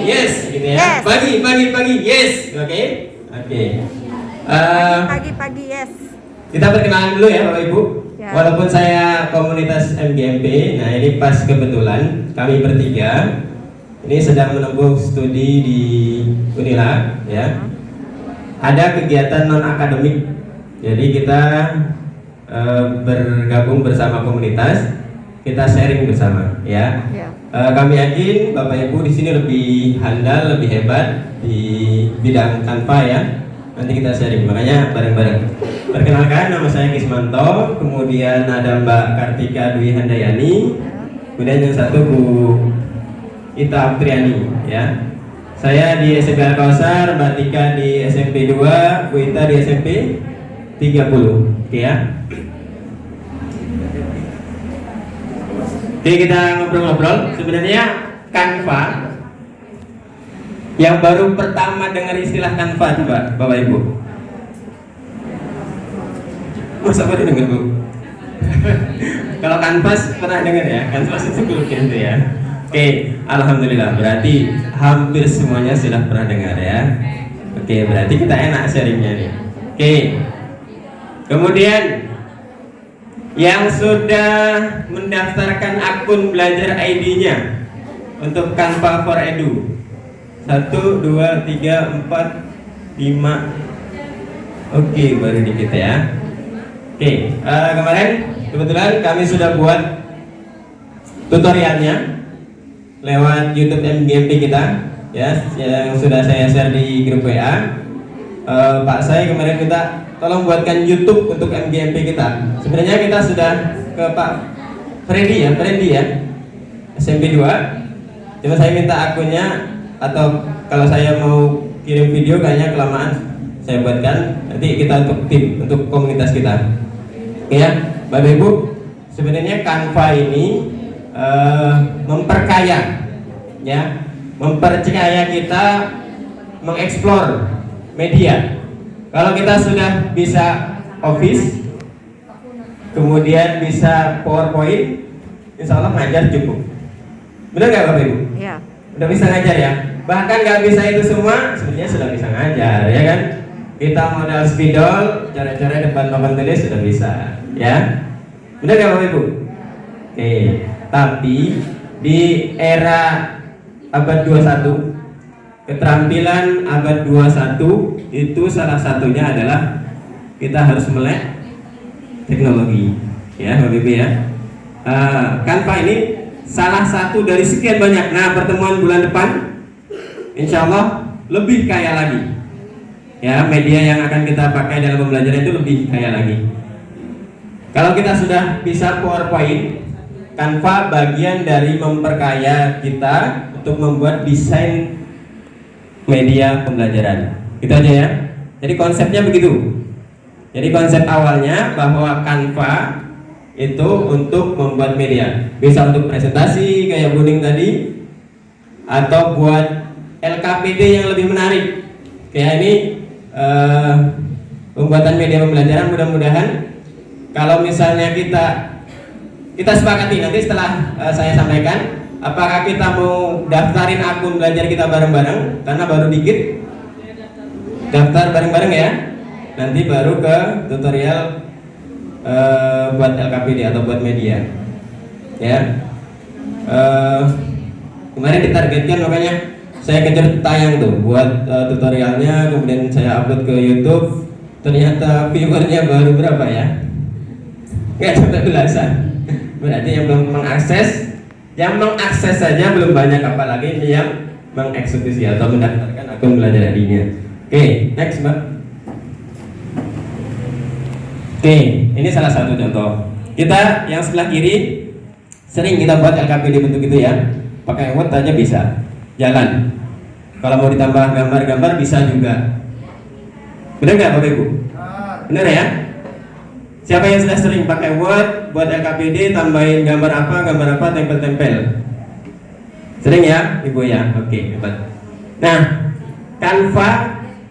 Yes, gitu ya. Yes. Pagi. Yes. Oke. Pagi, yes. Kita perkenalan dulu ya Bapak Ibu. Ya. Walaupun saya komunitas MGMP, nah ini pas kebetulan kami bertiga ini sedang menempuh studi di Unila ya. Ada kegiatan non akademik, jadi kita bergabung bersama komunitas, kita sharing bersama ya. Kami yakin Bapak Ibu di sini lebih handal, lebih hebat di bidang Canva ya. Nanti kita sharing, makanya bareng-bareng. Perkenalkan, nama saya Kismanto, kemudian ada Mbak Kartika Dwi Handayani, kemudian yang satu Bu Ita Aptriani ya. Saya di SMP Al-Kausar, Mbak Tika di SMP 2, Bu Ita di SMP 30. Oke ya. Oke, kita ngobrol-ngobrol. Sebenarnya Canva yang baru pertama dengar istilah Canva coba Bapak Ibu. Masa baru dengar Bu? Kalau Canvas pernah dengar ya? Canvas itu kulkin itu ya. Oke, alhamdulillah berarti hampir semuanya sudah pernah dengar ya. Oke, berarti kita enak sharingnya nih. Oke. Kemudian yang sudah mendaftarkan akun belajar ID-nya untuk Canva for Edu 1, 2, 3, 4, 5. Oke, baru dikit ya. Oke, kemarin kebetulan kami sudah buat tutorialnya lewat YouTube MGMP kita ya, yang sudah saya share di grup WA. Pak saya kemarin minta tolong buatkan YouTube untuk MGMP kita. Sebenarnya kita sudah ke Pak Freddy ya, SMP 2. Cuma saya minta akunnya, atau kalau saya mau kirim video kayaknya kelamaan, saya buatkan nanti kita untuk tim, untuk komunitas kita. Oke ya, Bapak Ibu, sebenarnya Canva ini memperkaya ya, memperkaya kita mengeksplor media. Kalau kita sudah bisa Office, kemudian bisa PowerPoint, insya Allah ngajar cukup. Benar nggak Bapak Ibu? Iya. Udah bisa ngajar ya. Bahkan nggak bisa itu semua, sebenarnya sudah bisa ngajar ya kan. Kita modal spidol, cara-cara depan papan tulis sudah bisa ya. Benar nggak Bapak Ibu? Oke. Tapi di era abad 21, keterampilan abad 21 itu salah satunya adalah kita harus melek teknologi ya Bapak Ibu ya. Canva ini salah satu dari sekian banyak. Nah, pertemuan bulan depan insya Allah lebih kaya lagi. Ya, media yang akan kita pakai dalam pembelajaran itu lebih kaya lagi. Kalau kita sudah bisa PowerPoint, Canva bagian dari memperkaya kita untuk membuat desain media pembelajaran. Itu aja ya. Jadi konsepnya begitu. Jadi konsep awalnya bahwa Canva itu untuk membuat media. Bisa untuk presentasi kayak Buning tadi, atau buat LKPD yang lebih menarik. Kayak ini pembuatan media pembelajaran, mudah-mudahan kalau misalnya kita sepakati nanti setelah saya sampaikan, apakah kita mau daftarin akun belajar kita bareng-bareng karena baru dikit. Daftar bareng-bareng ya. Nanti baru ke tutorial buat LKPD atau buat media. Ya. Kemarin ditargetkan makanya saya kejar tayang tuh buat tutorialnya, kemudian saya upload ke YouTube. Ternyata viewernya baru berapa ya? Nggak sampai belasan. Berarti yang belum mengakses, yang mengakses saja belum banyak, apalagi yang mengeksekusi atau mendaftarkan akun belajar dirinya. Oke, next Mbak. Oke, ini salah satu contoh. Kita yang sebelah kiri sering kita buat LKPD bentuk itu ya. Pakai Word aja bisa, jalan. Kalau mau ditambah gambar-gambar bisa juga. Benar nggak Bapak Ibu? Benar ya? Siapa yang sudah sering pakai Word buat LKPD, tambahin gambar apa, tempel-tempel? Sering ya, Ibu ya? Oke, hebat. Nah, Canva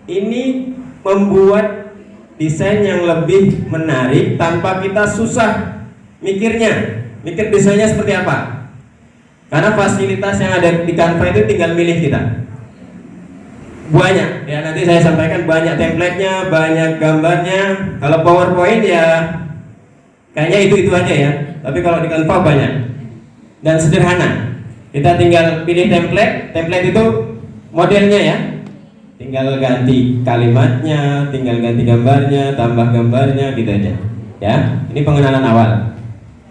ini membuat desain yang lebih menarik tanpa kita susah mikirnya. Mikir desainnya seperti apa? Karena fasilitas yang ada di Canva itu tinggal milih kita. Banyak ya, nanti saya sampaikan, banyak template-nya, banyak gambarnya. Kalau PowerPoint ya kayaknya itu aja ya. Tapi kalau di Canva banyak dan sederhana. Kita tinggal pilih template itu modelnya ya. Tinggal ganti kalimatnya, tinggal ganti gambarnya, tambah gambarnya, gitu aja. Ya, ini pengenalan awal.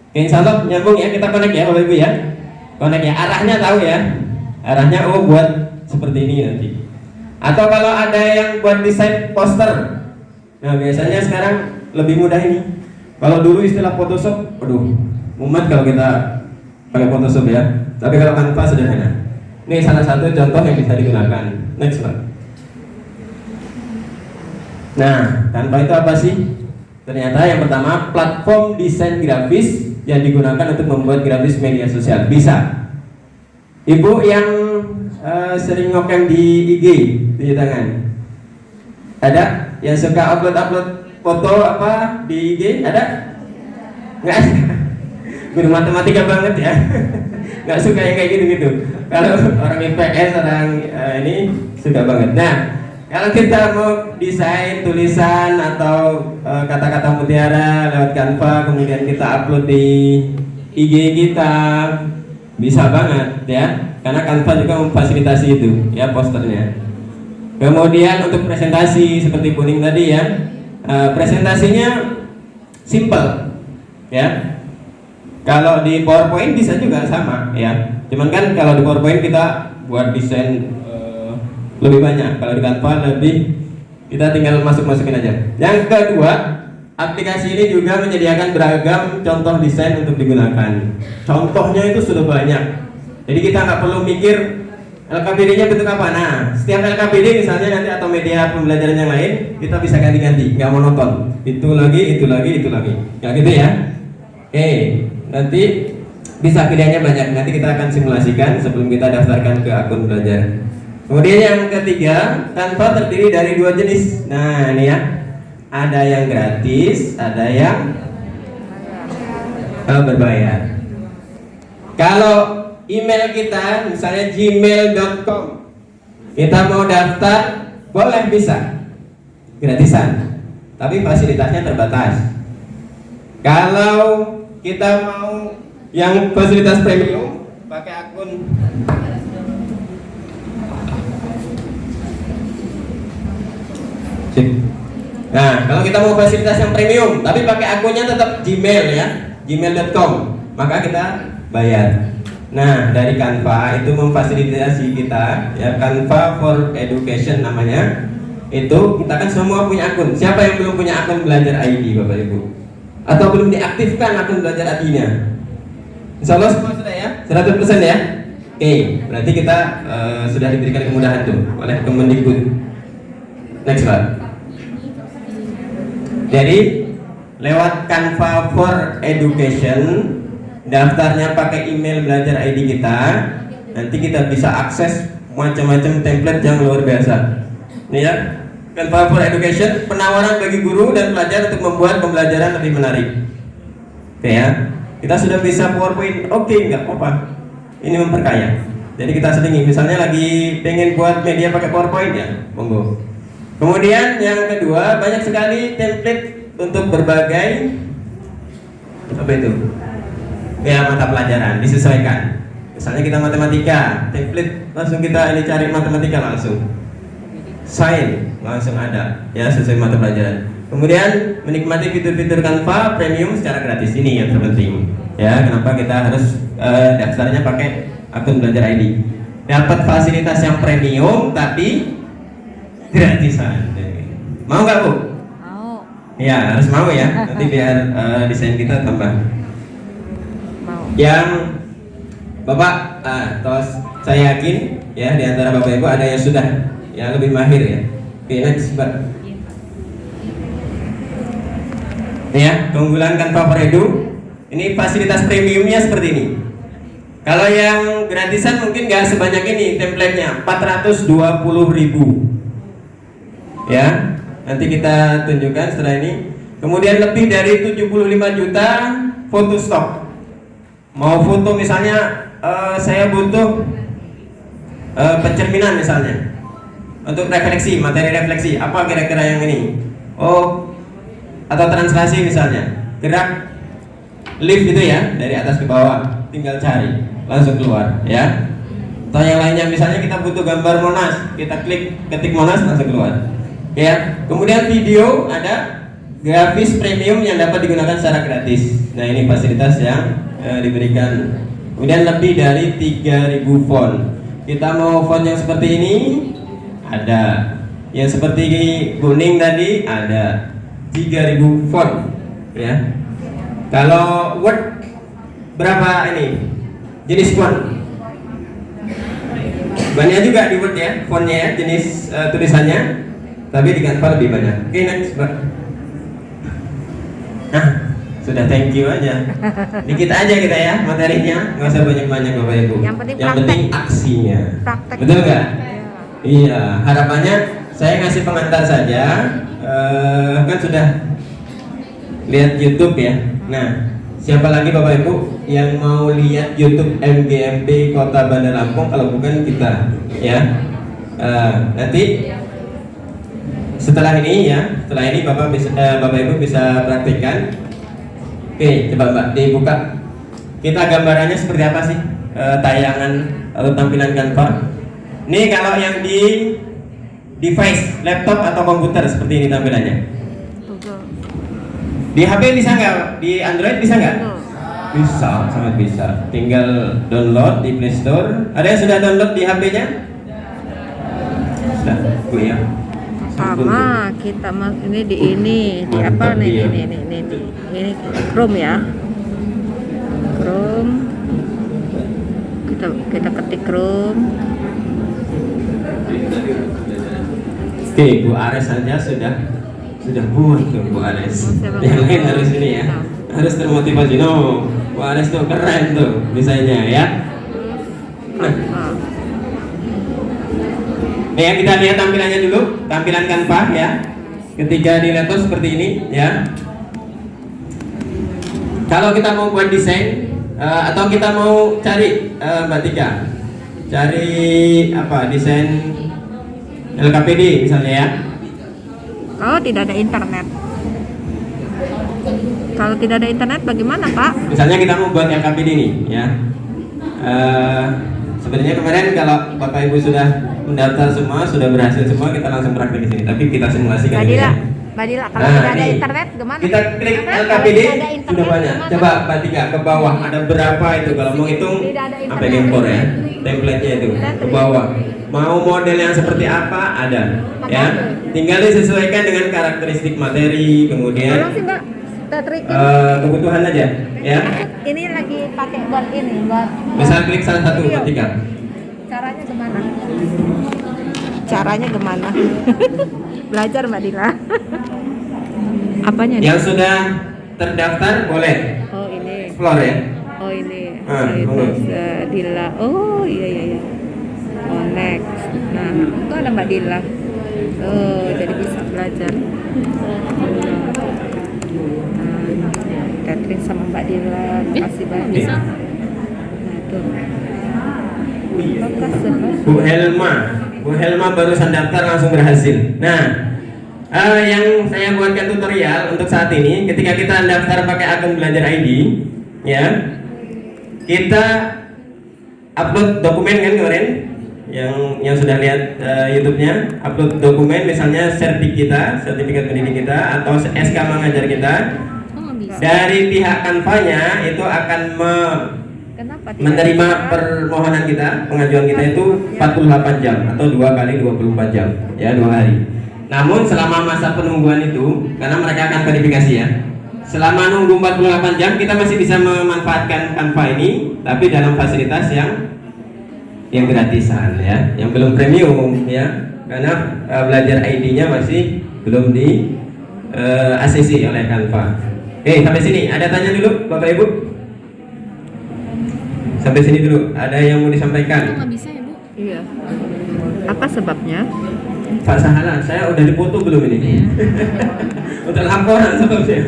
Oke, insya Allah nyambung ya, kita connect ya Bapak Ibu ya. Connect ya, arahnya tahu ya. Arahnya buat seperti ini nanti. Atau kalau ada yang buat desain poster, nah biasanya sekarang lebih mudah ini. Kalau dulu istilah Photoshop, aduh, mumet kalau kita pakai Photoshop ya. Tapi kalau Canva sederhana. Ini salah satu contoh yang bisa digunakan. Next Pak. Nah, Canva itu apa sih? Ternyata yang pertama platform desain grafis yang digunakan untuk membuat grafis media sosial. Bisa. Ibu yang sering ngocam di IG, tunjuk tangan. Ada yang suka upload foto apa di IG? Ada? Nggak ada. Guru matematika banget ya. Nggak suka yang kayak gitu-gitu. Kalau orang IPS, orang ini suka banget. Nah, kalau kita mau desain tulisan atau kata-kata mutiara lewat Canva, kemudian kita upload di IG kita, bisa banget ya. Karena Canva juga memfasilitasi itu ya, posternya. Kemudian untuk presentasi seperti Buning tadi ya, presentasinya simple ya. Kalau di PowerPoint bisa juga sama ya. Cuman kan kalau di PowerPoint kita buat desain lebih banyak. Kalau di Canva lebih, kita tinggal masukin aja. Yang kedua, aplikasi ini juga menyediakan beragam contoh desain untuk digunakan. Contohnya itu sudah banyak. Jadi kita nggak perlu mikir LKPD-nya bentuk apa. Nah, setiap LKPD misalnya nanti atau media pembelajaran yang lain, kita bisa ganti-ganti, nggak monoton. Itu lagi. Kayak gitu ya. Oke, nanti bisa pilihannya banyak. Nanti kita akan simulasikan sebelum kita daftarkan ke akun belajar. Kemudian yang ketiga, Canva terdiri dari dua jenis. Nah, ini ya. Ada yang gratis, ada yang berbayar. Kalau email kita misalnya gmail.com, kita mau daftar, boleh, bisa gratisan, tapi fasilitasnya terbatas. Kalau kita mau yang fasilitas premium, pakai akun Nah, kalau kita mau fasilitas yang premium, tapi pakai akunnya tetap Gmail ya, gmail.com, maka kita bayar. Nah, dari Canva itu memfasilitasi kita, ya, Canva for Education namanya. Itu kita kan semua punya akun. Siapa yang belum punya akun Belajar ID, Bapak Ibu? Atau belum diaktifkan akun Belajar ID-nya? Insya Allah semua sudah ya? 100% ya? Oke, berarti kita sudah diberikan kemudahan tuh oleh Kemendikbud. Next, Pak. Jadi, lewat Canva for Education, daftarnya pakai email Belajar ID kita, nanti kita bisa akses macam-macam template yang luar biasa. Ini ya, Canva for Education, penawaran bagi guru dan pelajar untuk membuat pembelajaran lebih menarik. Oke ya, kita sudah bisa PowerPoint, oke, nggak apa-apa. Ini memperkaya. Jadi kita selingi, misalnya lagi pengen buat media pakai PowerPoint ya, monggo. Kemudian yang kedua, banyak sekali template untuk berbagai apa itu? Ya, mata pelajaran disesuaikan. Misalnya kita matematika, template langsung kita ini cari matematika langsung. Sains langsung ada, ya sesuai mata pelajaran. Kemudian menikmati fitur-fitur Canva premium secara gratis, ini yang terpenting. Ya, kenapa kita harus daftarnya pakai akun Belajar ID? Dapat fasilitas yang premium tapi gratisan. Mau nggak Bu? Mau. Ya harus mau ya. Nanti biar desain kita tambah. Yang Bapak, terus saya yakin ya di antara Bapak Ibu ada yang sudah yang lebih mahir ya. Oke, next Mbak. Ya, keunggulan Canva for Edu. Ini fasilitas premiumnya seperti ini. Kalau yang gratisan mungkin nggak sebanyak ini template-nya, 420.000. Ya, nanti kita tunjukkan setelah ini. Kemudian lebih dari 75 juta foto stok. Mau foto misalnya saya butuh pencerminan misalnya untuk refleksi, materi refleksi apa kira-kira yang ini, oh atau translasi misalnya, gerak lift itu ya dari atas ke bawah, tinggal cari langsung keluar ya. Atau yang lainnya misalnya kita butuh gambar Monas, kita ketik Monas langsung keluar ya. Kemudian video ada grafis premium yang dapat digunakan secara gratis. Nah ini fasilitas yang diberikan. Kemudian lebih dari 3.000 font. Kita mau font yang seperti ini ada, yang seperti kuning tadi ada, 3.000 font ya. Kalau Word berapa ini jenis font? Banyak juga di Word ya fontnya ya, jenis tulisannya, tapi di Canva lebih banyak. Oke, next Mbak. Nah, sudah thank you aja. Dikit aja kita ya materinya, nggak usah banyak-banyak Bapak Ibu. Yang penting aksinya. Praktek. Betul nggak? Iya, harapannya saya ngasih pengantar saja. Kan sudah lihat YouTube ya. Nah, siapa lagi Bapak Ibu yang mau lihat YouTube MGMP Kota Bandar Lampung kalau bukan kita ya? Nanti setelah ini ya, setelah ini Bapak Ibu bisa praktikkan. Oke, coba Mbak dibuka. Kita gambarannya seperti apa sih tayangan atau tampilan Canva? Ini kalau yang di device, laptop atau komputer seperti ini tampilannya. Di HP bisa nggak? Di Android bisa nggak? Bisa, sangat bisa. Tinggal download di Play Store. Ada yang sudah download di HP-nya? Sudah, Bu ya. Sama kita ini di apa nih ini Chrome ya. Chrome. Kita ketik Chrome. Oke, Bu Ares saja sudah buat tuh Bu Ares. Yang lain harus ini ya, harus termotivasi. No, Bu Ares tuh keren tuh desainnya ya. Nah, ya kita lihat tampilannya dulu, tampilan Canva ya. Ketika di laptop seperti ini ya. Kalau kita mau buat desain atau kita mau cari Mbak Tika, cari apa desain LKPD misalnya ya. Kalau tidak ada internet. Kalau tidak ada internet bagaimana Pak? Misalnya kita mau buat LKPD nih ya. Sebenarnya kemarin kalau Bapak Ibu sudah mendaftar semua, sudah berhasil semua, kita langsung praktek di sini. Tapi kita simulasikan ini ya. Mbak Dila, kalau Nah, tidak ada ini. internet gimana? Kita klik Kalau LKPD tidak ada internet, sudah banyak. gimana? Coba Mbak Tika ke bawah ada berapa itu kalau mau hitung Tidak ada sampai internet. gempor ya. Template-nya itu ke bawah. Mau model yang seperti apa ada ya. Tinggal disesuaikan dengan karakteristik materi, kemudian Tolong sih Mbak, kita trikin. kebutuhan aja ya. Ini lagi pakai buat ini, buat Bisa klik salah satu Mbak Tika. caranya gimana? Caranya gimana? Belajar Mbak Dila. Apanya nih? Yang sudah terdaftar boleh Oh ini. explore ya. Oh ini. Bagus. Terus Dila. Oh iya. Oh next. Nah itu ada Mbak Dila. Oh jadi bisa belajar. Catherine sama Mbak Dila. Makasih banyak. Nah itu. Bu Helma barusan daftar langsung berhasil. Nah, yang saya buatkan tutorial untuk saat ini, ketika kita daftar pakai akun Belajar ID, ya, kita upload dokumen kan kemarin, yang sudah lihat YouTube-nya, upload dokumen misalnya sertifikat pendidik kita atau SK mengajar kita. Dari pihak Canva-nya itu akan Kenapa tidak menerima bisa? permohonan kita, pengajuan kita itu 48 jam atau 2 kali 24 jam ya, 2 hari. Namun selama masa penungguan itu, karena mereka akan verifikasi ya, selama nunggu 48 jam kita masih bisa memanfaatkan Canva ini, tapi dalam fasilitas yang gratisan ya, yang belum premium ya, karena Belajar ID-nya masih belum di ACC oleh Canva. Oke, sampai sini ada tanya dulu Bapak Ibu? Sampai sini dulu, ada yang mau disampaikan? Nggak bisa ya Bu? Iya. Apa sebabnya? Pak Sahala, saya udah dipoto belum ini? Udah laporan sebabnya.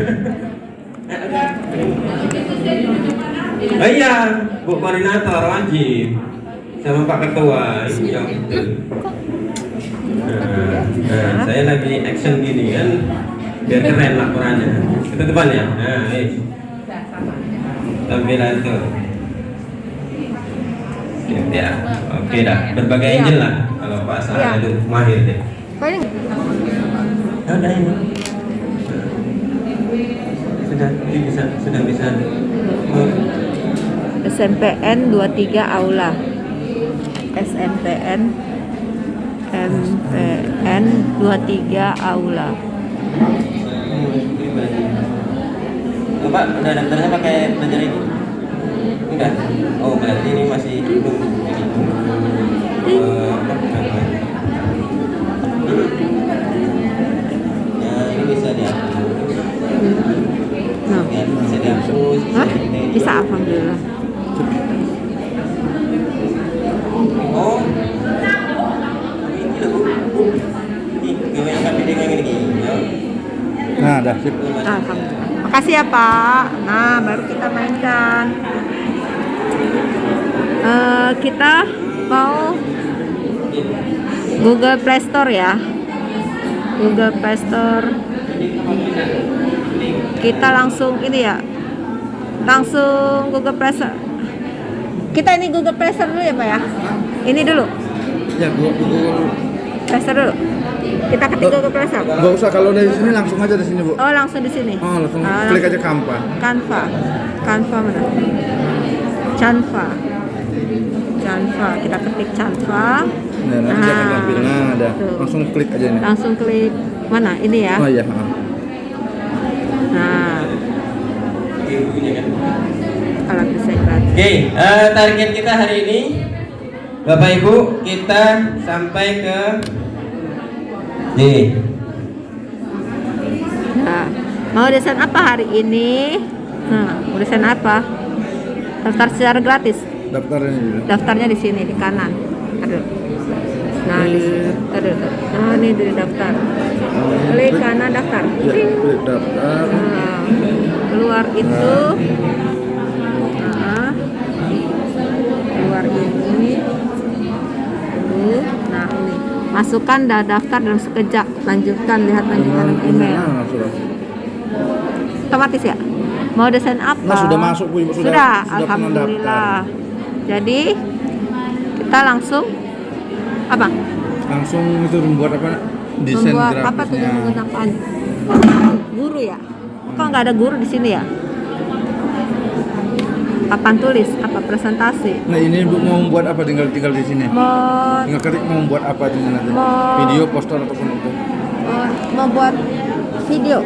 Oh iya, Bu Koordinator wajib sama Pak Ketua, iya betul. Nah, saya lagi action gini kan, biar keren laporannya. Itu depannya. Nah, tampilan tuh. Ya, oke dah. Berbagai Iya. angel lah. Kalau Pak Sahala itu mahir deh. Paling Ada ini. Sudah bisa. SMPN 23 Aula. SMPN MPN 23 Aula. Bapak udah daftarnya pakai Belajar ini? Enggak. Oh, berarti ini masih belum ya, ini bisa dihapus. Nah. Ya, bisa dihapus. Hah? Bisa alhamdulillah. Oh. Ini loh, Bu. Ini gue yang KPD yang ini. Ya. Nah, dah sip. Alhamdulillah. Makasih ya Pak. Nah baru kita mainkan. Kita mau Google Play Store ya. Google Play Store. Kita langsung ini ya. Langsung Google Play Store. Kita ini Google Play Store dulu ya Pak ya. Ini dulu. Ya, Google. Play Store dulu. Kita ketik Google Play Store. Gak usah, kalau dari sini langsung aja di sini, Bu. Oh langsung di sini. Oh, langsung Ah, klik aja Canva. Canva. Canva mana? Canva. Canva. Kita ketik Canva. Nah, nanti dia akan tampil. Nah, ada. Tuh. Langsung klik aja ini. Langsung klik mana? Ini ya. Oh iya, Nah, alat desain gratis. Oke, target kita hari ini Bapak Ibu, kita sampai ke nih. Nah, mau desain apa hari ini? Nah, mau desain apa? Daftar secara gratis. daftarnya dulu. Daftarnya di sini di kanan. Aduh. Nah, di sini. Aduh. Nah, ini di daftar. Klik kanan daftar. Ya, klik daftar. Nah, keluar itu. Nah, keluar ini. Nah, ini. Masukkan daftar dalam sekejap. Lanjutkan, lihat lanjutan email. Nah, sudah. Otomatis ya? Mau desain apa? Nah, sudah masuk, Bu. Ibu. Sudah, pernah alhamdulillah. daftar. Jadi kita langsung apa? Langsung itu membuat apa? Desain Membuat apa tuh grafisnya. menggunakan Guru ya? Kok nggak ada guru di sini ya? Papan tulis, apa presentasi? Nah ini Bu mau membuat apa tinggal di sini? Mau Tinggal ketik mau membuat apa di sini nanti? Mau- Video, poster ataupun itu? membuat video.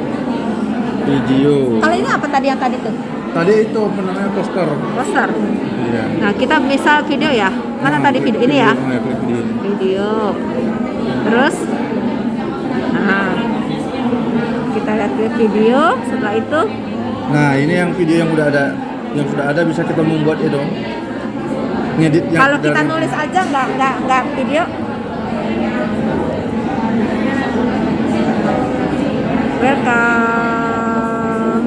Video. Kalau ini apa tadi yang tadi tuh? Tadi itu apa namanya poster? Poster. Iya. Nah kita bisa video ya? Mana Nah, tadi klik video? Ini ya? Klik video. Video. Terus, nah kita lihat video. Setelah itu, Nah ini yang video yang udah ada, yang sudah ada bisa kita membuat itu. Ngedit yang kalau kita dari- nulis aja nggak video. Welcome.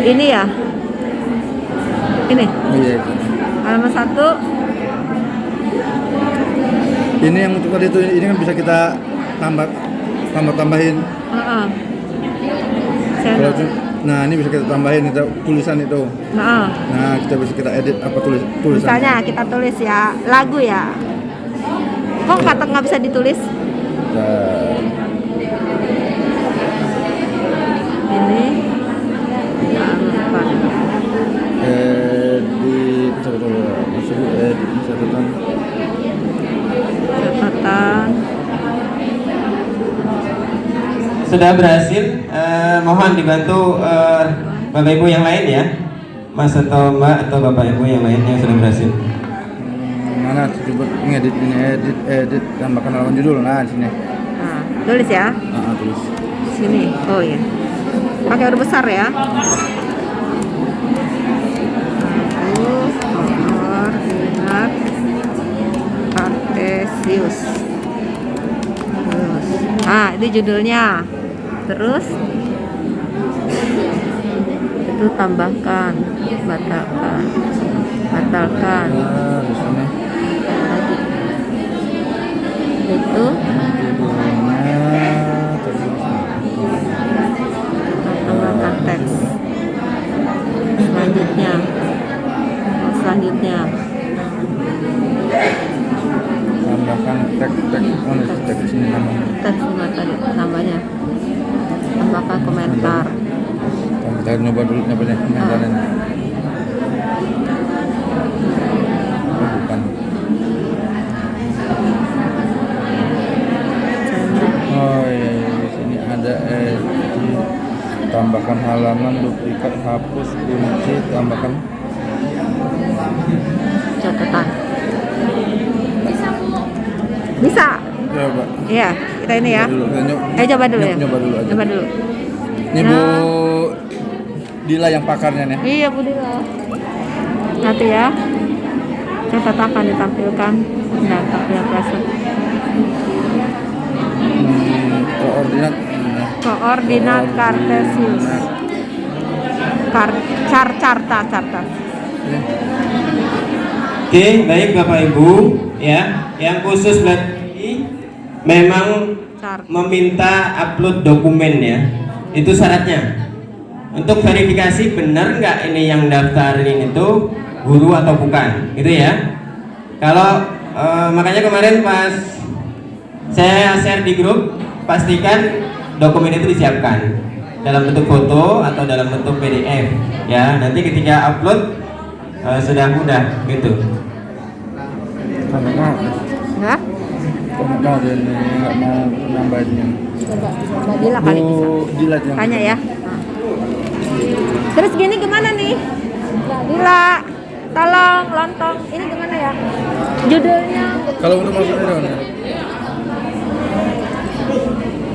Ini ya? Ini Oh, iya, itu. halaman 1. Ini yang untuk tadi itu ini kan bisa kita tambahin. Heeh. Kalau Channel. nah ini bisa kita tambahin itu tulisan itu. Heeh. Nah kita bisa kita edit apa tulisan. Misalnya kita tulis ya lagu ya. Kok kata nggak bisa ditulis? Ini apa? Edit catatan. Catatan. Sudah berhasil. Mohon dibantu Bapak Ibu yang lain ya, Mas atau Mbak atau Bapak Ibu yang lain yang sudah berhasil. Mana coba ngedit ini edit tambahkan halaman judul. Nah di sini. Nah, tulis ya. Tulis. Sini. Oh iya. Pakai huruf besar ya. Koordinat Kartesius. Terus. Ah, ini judulnya. Terus itu tambahkan, batalkan. Batalkan. Nah di sini. Itu Judulnya terus. tambahkan teks. Selanjutnya Tambahkan teks di sini namanya. teks cuma tadi tambahnya, tambahkan komentar. Kita nyoba dulu nyobanya komentarin. Oh, bukan. Oh iya, di sini ada edit, tambahkan halaman, duplikat, hapus, kunci, tambahkan. Catatan bisa Coba. iya kita ini ya. Dulu, Coba dulu ya. Nyoba dulu aja. Coba dulu. Ini Bu Dila yang pakarnya nih. Iya Bu Dila. Nanti ya catatan akan ditampilkan data yang proses Koordinat. koordinat Kartesius. Carta. Oke, baik Bapak Ibu ya, yang khusus berarti memang meminta upload dokumen ya. Itu syaratnya. Untuk verifikasi benar nggak ini yang daftarin itu guru atau bukan, gitu ya. Kalau makanya kemarin pas saya share di grup, pastikan dokumen itu disiapkan dalam bentuk foto atau dalam bentuk PDF ya. Nanti ketika upload sudah mudah gitu. Ya? Mau dia nggak mau nambahin. Coba Dila kali bisa. Dila yang Tanya ya. Terus gini gimana nih? Mbak Dila, tolong lontong. Ini gimana ya? Judulnya. Kalau untuk maksudnya dong.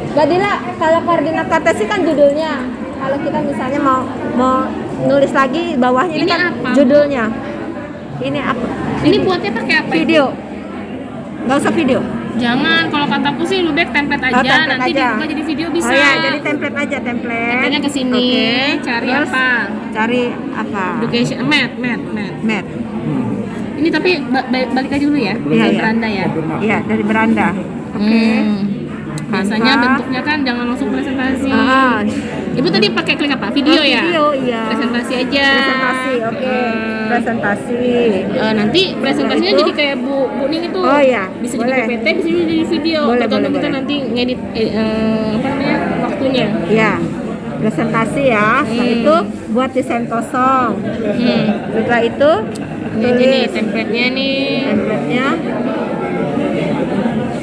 Mbak Dila, kalau koordinat Kartesius kan judulnya. Kalau kita misalnya mau nulis lagi bawahnya ini kan apa? judulnya. Ini apa? Ini buatnya pakai apa? Video. Nggak usah video. Jangan, kalau kataku sih lebih baik template aja, Oh, template nanti aja. dibuka jadi video bisa. Oh ya, jadi template aja, template. Templatenya ke sini, Oke. cari Terus apa? Cari apa? Education, math. Mat. Ini tapi balik aja dulu ya, Iya, dari iya. beranda ya. Iya, dari beranda. Oke. Biasanya Canva. bentuknya kan jangan langsung presentasi. Ah, Ibu tadi pakai klik apa? Video ya? Video, iya. Presentasi aja. Presentasi, oke. Presentasi. Nanti presentasinya Itu? jadi kayak Bu Ning itu. Oh, iya. Bisa Boleh. jadi PPT, bisa juga jadi video. Boleh, Tergantung boleh, kita boleh. nanti ngedit apa namanya? Waktu bukunya. Ya, presentasi ya. Setelah itu buat desain kosong. Setelah itu Ini nih tulis template-nya nih. template-nya.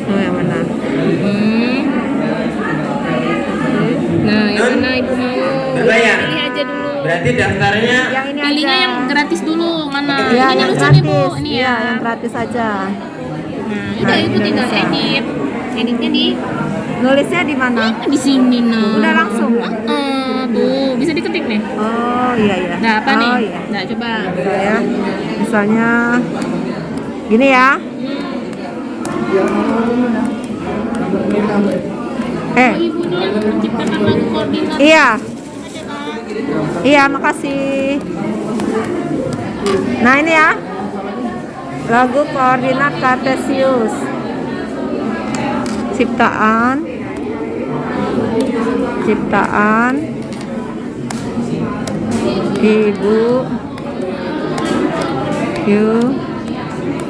Oh, yang mana? Nah, yang mana ibu mau? Berbayar. Pilih aja dulu. Berarti daftarnya Yang ini Pilihnya aja. yang gratis dulu mana? Ya, Ini yang lucu nih bu, gratis. ini Iya, ya. yang gratis aja. Nah, udah ibu tinggal edit. Editnya di Nulisnya di mana? di sini nah. Udah langsung. Tuh bisa diketik nih. Oh, iya iya. Nah apa oh, nih? Iya. Nah coba. Saya misalnya gini ya. Ibu ini yang menciptakan lagu koordinat. Iya. Iya, makasih. Nah, ini ya. Lagu koordinat Kartesius. Ciptaan Ibu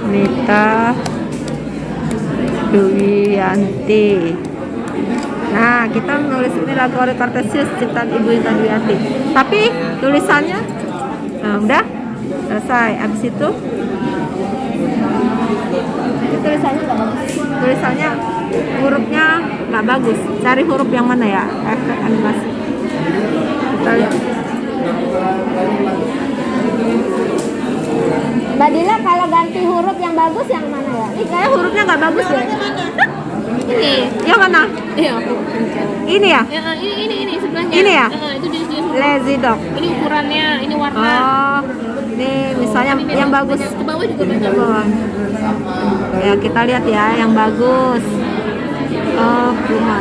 Yunita Duyanti. Nah, kita menulis ini lagu koordinat Kartesius ciptaan Ibu Yunita Duyanti. Tapi tulisannya udah selesai. Abis itu tulisannya nggak bagus. Tulisannya hurufnya nggak bagus. Cari huruf yang mana ya? Efek animasi. Kita lihat. Mbak Dila, kalau ganti huruf yang bagus yang mana ya? Ini kayak hurufnya nggak bagus ya. Ini yang mana? Iya aku. Ini ya? Ya, ini sebelahnya. Ini ya? Itu jenis Lazy dog. Ini ukurannya, ini warna. Oh, ini misalnya yang bagus. Ke bawah juga banyak. Bawah. Ya, kita lihat ya yang bagus. Oh, cuma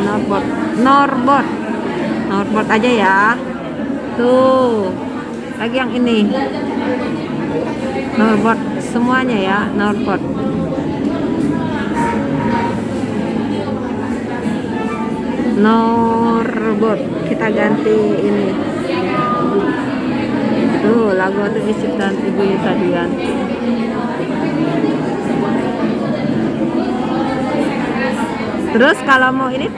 Norboard aja ya. Tuh. Lagi yang ini. Norboard semuanya ya, Norboard. Kita ganti ini. Tuh, lagu itu ciptaan Ibu Yunita Duyanti. Terus kalau mau ini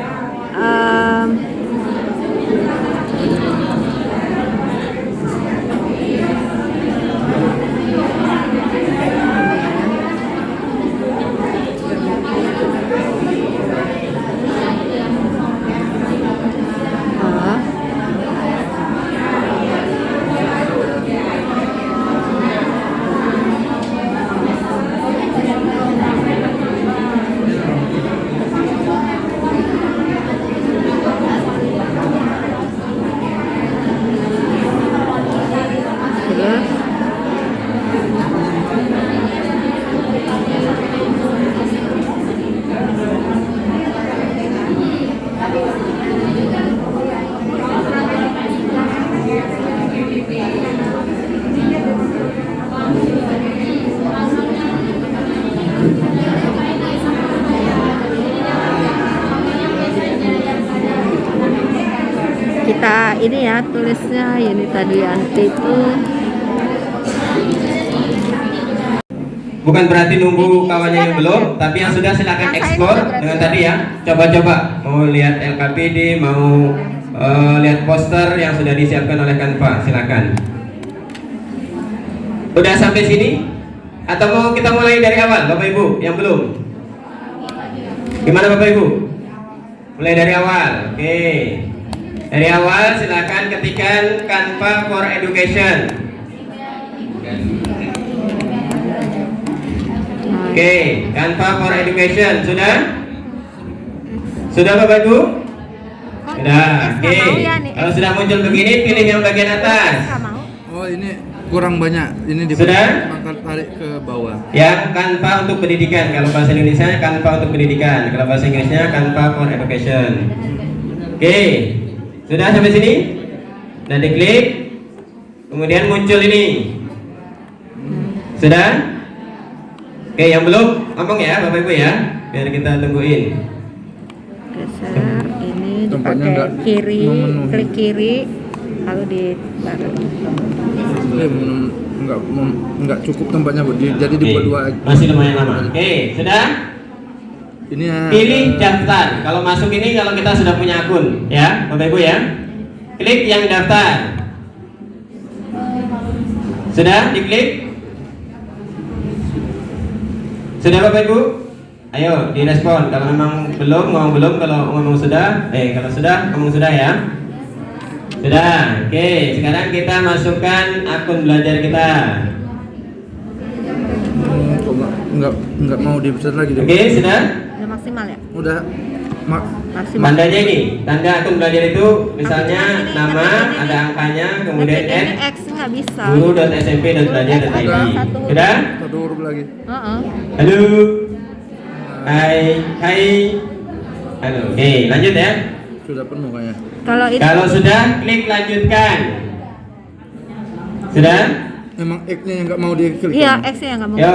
kita ini ya tulisnya Yunita Duyanti itu bukan berarti nunggu kawannya yang belum, tapi yang sudah silakan explore dengan tadi ya. Coba-coba mau lihat LKPD, mau lihat poster yang sudah disiapkan oleh Canva, silakan. Udah sampai sini? Atau mau kita mulai dari awal, Bapak Ibu yang belum? Gimana Bapak Ibu? Mulai dari awal, oke. Dari awal silakan ketikkan Canva for Education. Oke, Canva for Education sudah? Sudah Bapak Ibu? Sudah. Oke. Kalau sudah muncul begini, pilih yang bagian atas. Oh, ini kurang banyak. Ini di Sudah? maka tarik ke bawah. Yang Canva untuk pendidikan. Kalau bahasa Indonesia Canva untuk pendidikan. Kalau bahasa Inggrisnya Canva for Education. Oke. Sudah sampai sini? Dan diklik. Kemudian muncul ini. Sudah? Oke, yang belum ngomong ya Bapak Ibu ya, biar kita tungguin. geser ini Tempatnya dipakai enggak kiri, memenuhi. klik kiri lalu ditaruh. Enggak cukup tempatnya Bu. Jadi dibuat dua. Masih lumayan lama. Oke, sudah? Ini ya. Pilih daftar. Kalau masuk ini kalau kita sudah punya akun, ya, Bapak Ibu ya. Klik yang daftar. Sudah diklik? Sudah Bapak Ibu? Ayo direspon. Kalau memang belum, ngomong belum. Kalau ngomong sudah, kalau sudah, ngomong sudah ya. Sudah. Oke, sekarang kita masukkan akun belajar kita. Kok nggak mau dibesar lagi deh. Oke, sudah? Udah maksimal ya? Udah Maksimal. Tandanya ini, tanda akun belajar itu misalnya Ini, nama, ini. ada angkanya, kemudian Ngetik ini @ X nggak bisa. guru.smp.belajar.id. Satu huruf. Sudah? satu huruf lagi. Heeh. Halo. Hai. Halo. Oke, lanjut ya. Sudah penuh kayaknya. Kalau ini Kalau sudah, klik lanjutkan. Sudah? Emang X-nya yang nggak mau diklik. iya X-nya yang nggak mau. Yo,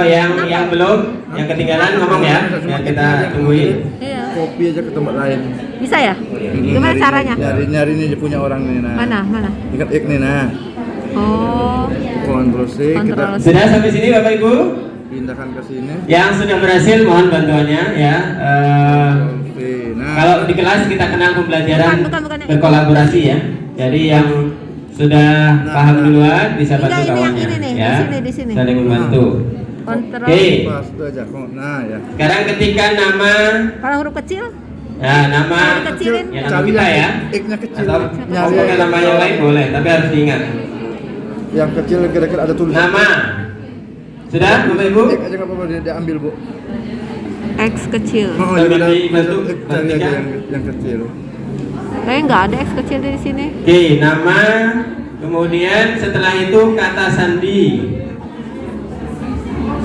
yang belum, yang ketinggalan ngomong ya. Biar kita tungguin. Iya. Copy aja ke tempat lain. Bisa ya? Gimana caranya? Nyari ini dia punya orang nih. Nah. Mana? Ikat X nih nah. Oh. Ctrl C kita Ctrl C. Sudah sampai sini Bapak Ibu? pindahkan ke sini. Yang sudah berhasil mohon bantuannya ya. Ctrl V. Nah. Kalau di kelas kita kenal pembelajaran Bukan yang berkolaborasi ya. Jadi yang sudah paham duluan bisa bantu Enggak, ini yang kawannya ini nih, ya. di sini. Saling membantu. Ctrl. Oke. Pas itu aja. Nah ya. Sekarang ketikkan nama, Kalau huruf kecil, nama kecilin. ya nama kita ya. X-nya kecil. Atau Nyari pakai nama yang lain boleh, tapi harus diingat. yang kecil kira-kira ada tulisan. Nama. Sudah, Bapak Ibu? X aja nggak apa-apa dia ambil bu. X kecil. Oh Sambil iya, dibantu, cari aja bantukan. yang kecil. Kayaknya nggak ada X kecil di sini. Oke, nama. Kemudian setelah itu kata sandi.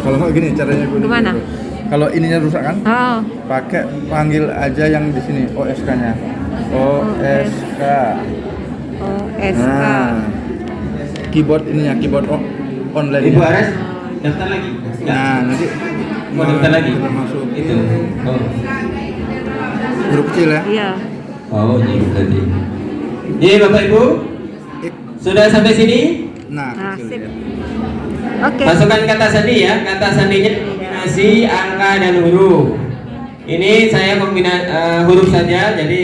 Kalau nggak gini caranya gue. Gimana? Kalau ininya rusak kan? Oh. Pakai panggil aja yang di sini OSK-nya. OSK. OSK. Nah. Keyboard ininya keyboard online. Ibu Ares, daftar lagi. Nah, nanti Mau daftar lagi? kita masuk Itu. Oh. huruf kecil ya. Iya. Oh, jadi berarti. Jadi Bapak Ibu, X. sudah sampai sini? Nah, Nah, kecil sip. ya. Oke. Masukkan kata sandi ya. Kata sandinya kombinasi angka dan huruf. Ini saya huruf saja, jadi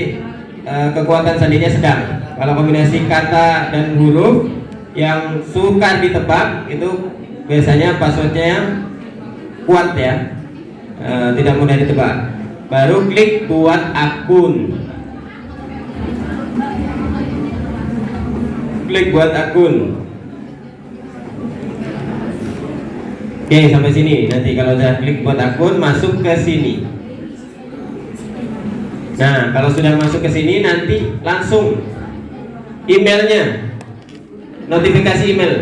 kekuatan sandinya sedang. Kalau kombinasi kata dan huruf yang sukar ditebak itu biasanya passwordnya kuat ya, tidak mudah ditebak. Baru klik buat akun. Klik buat akun. Oke, sampai sini. Nanti kalau saya klik buat akun, masuk ke sini. Nah, kalau sudah masuk ke sini, nanti langsung emailnya, notifikasi email.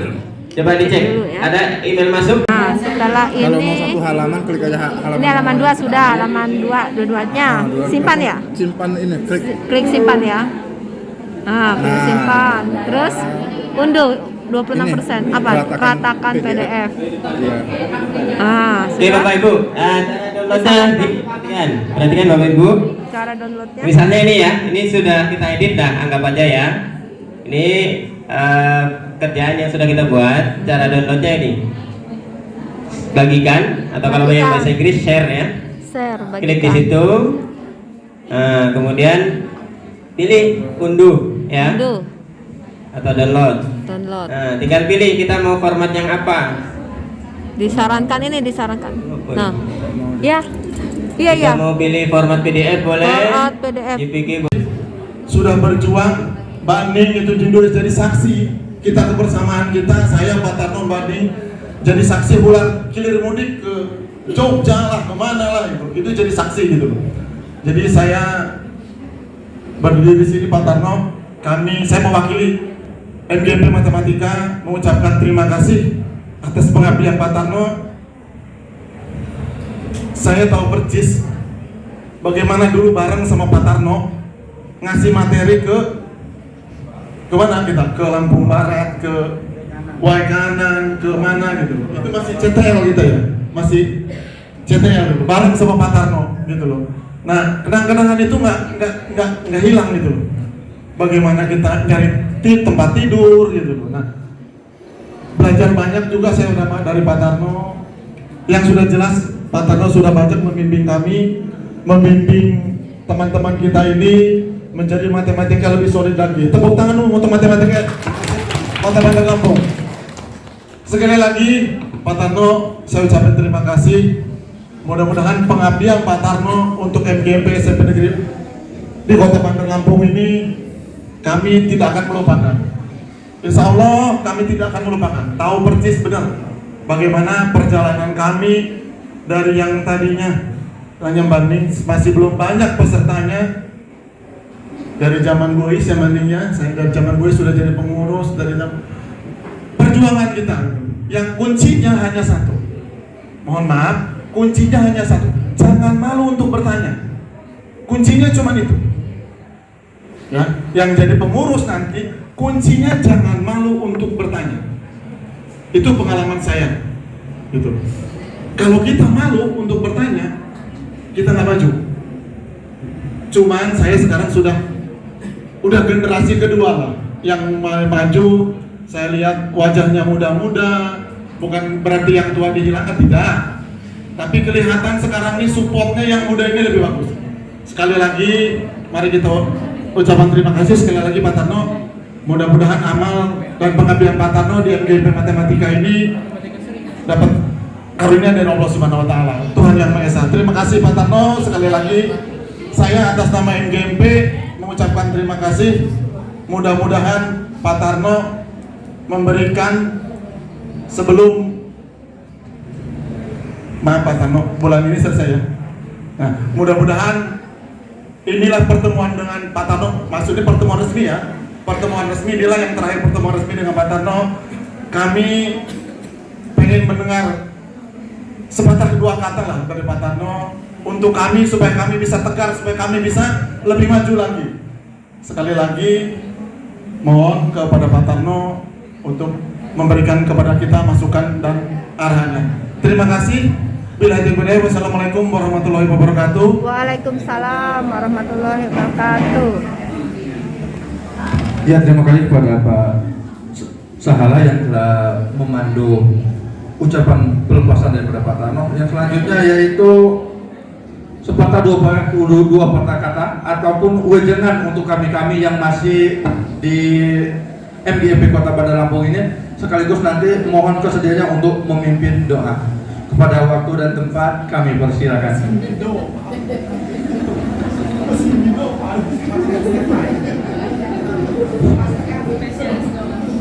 Coba dicek. Dulu ya. Ada email masuk? Nah, setelah Kalau mau ini satu halaman klik aja halaman. ini halaman 2 sudah, halaman 2 dua-duanya. Nah, Simpan ya? Simpan ini, klik. Klik simpan ya. Nah, klik Nah. simpan. Terus unduh 26%. Ini, Apa? ratakan Ratakan PDF. Iya. Ah, Oke sudah. Bapak Ibu, downloadnya perhatikan, perhatikan Bapak Ibu. Cara downloadnya. Misalnya ini ya, ini sudah kita edit dah, anggap aja ya. Ini kerjaan yang sudah kita buat. Cara downloadnya ini, bagikan atau kalau yang bahasa Inggris share ya. Share, bagikan. Klik di situ, kemudian pilih unduh ya, Unduh, atau download. download. Nah, tinggal pilih kita mau format yang apa. Disarankan ini disarankan. Nah, ya. Iya, Kita iya. mau pilih format PDF boleh. Format PDF. JPG Sudah berjuang, Banding itu judul jadi saksi kita kebersamaan kita, saya Pak Tarno Banding jadi saksi bulan kilir mudik ke Jogja lah, kemana lah itu jadi saksi gitu. Jadi saya berdiri di sini Pak Tarno, saya mewakili MGMP Matematika mengucapkan terima kasih atas pengabdian Pak Tarno. Saya tahu persis bagaimana dulu bareng sama Pak Tarno ngasih materi ke mana kita? Ke Lampung Barat, ke Waikanan, ke mana gitu. Itu masih CTL gitu ya, masih CTL gitu, bareng sama Pak Tarno gitu loh. Nah, kenang-kenangan itu nggak hilang gitu loh. Bagaimana kita nyari tempat tidur gitu loh. Nah, belajar banyak juga saya udah dari Pak Tarno. Yang sudah jelas Pak Tarno sudah banyak membimbing kami membimbing teman-teman kita ini menjadi matematika lebih solid lagi. Tepuk tangan untuk matematika Lampung. Sekali lagi Pak Tarno, saya ucapkan terima kasih. Mudah-mudahan pengabdian Pak Tarno untuk MGMP SMP Negeri di Kota Bandar Lampung ini kami tidak akan melupakan. Insya Allah kami tidak akan melupakan. Tahu persis benar bagaimana perjalanan kami dari yang tadinya hanya banding masih belum banyak pesertanya, dari zaman Bois yang mandinya, saya dari zaman Bois sudah jadi pengurus, dari perjuangan kita yang kuncinya hanya satu. Mohon maaf, kuncinya hanya satu. Jangan malu untuk bertanya. Kuncinya cuma itu. Ya, yang jadi pengurus nanti kuncinya jangan malu untuk bertanya. Itu pengalaman saya. Gitu. Kalau kita malu untuk bertanya, kita nggak maju. Cuman saya sekarang udah generasi kedua lah yang maju. Saya lihat wajahnya muda-muda, bukan berarti yang tua dihilangkan, tidak. Tapi kelihatan sekarang ini supportnya yang muda ini lebih bagus. Sekali lagi, mari kita ucapan terima kasih sekali lagi Pak Tarno. Mudah-mudahan amal dan pengabdian Pak Tarno di MGMP Matematika ini dapat karunia dari Allah Subhanahu Wa Taala, Tuhan Yang Maha Esa. Terima kasih Pak Tarno. Sekali lagi, saya atas nama MGMP mengucapkan terima kasih. Mudah-mudahan Pak Tarno memberikan sebelum maaf Pak Tarno, bulan ini selesai ya. Nah, mudah-mudahan inilah pertemuan dengan Pak Tarno, maksudnya pertemuan resmi ya. Pertemuan resmi inilah yang terakhir pertemuan resmi dengan Pak Tarno. Kami pengen mendengar sepatah dua kata lah dari Pak Tarno untuk kami supaya kami bisa tegar, supaya kami bisa lebih maju lagi. Sekali lagi mohon kepada Pak Tarno untuk memberikan kepada kita masukan dan arahannya. Terima kasih. Wassalamualaikum warahmatullahi wabarakatuh. Waalaikumsalam warahmatullahi wabarakatuh. Ya, terima kasih kepada Pak Sahala yang telah memandu ucapan pelepasan daripada Pak Tarno. Yang selanjutnya yaitu sepatah dua patah kata ataupun wejangan untuk kami yang masih di MGMP Kota Bandar Lampung ini, sekaligus nanti mohon kesediaannya untuk memimpin doa. Kepada waktu dan tempat kami persilakan.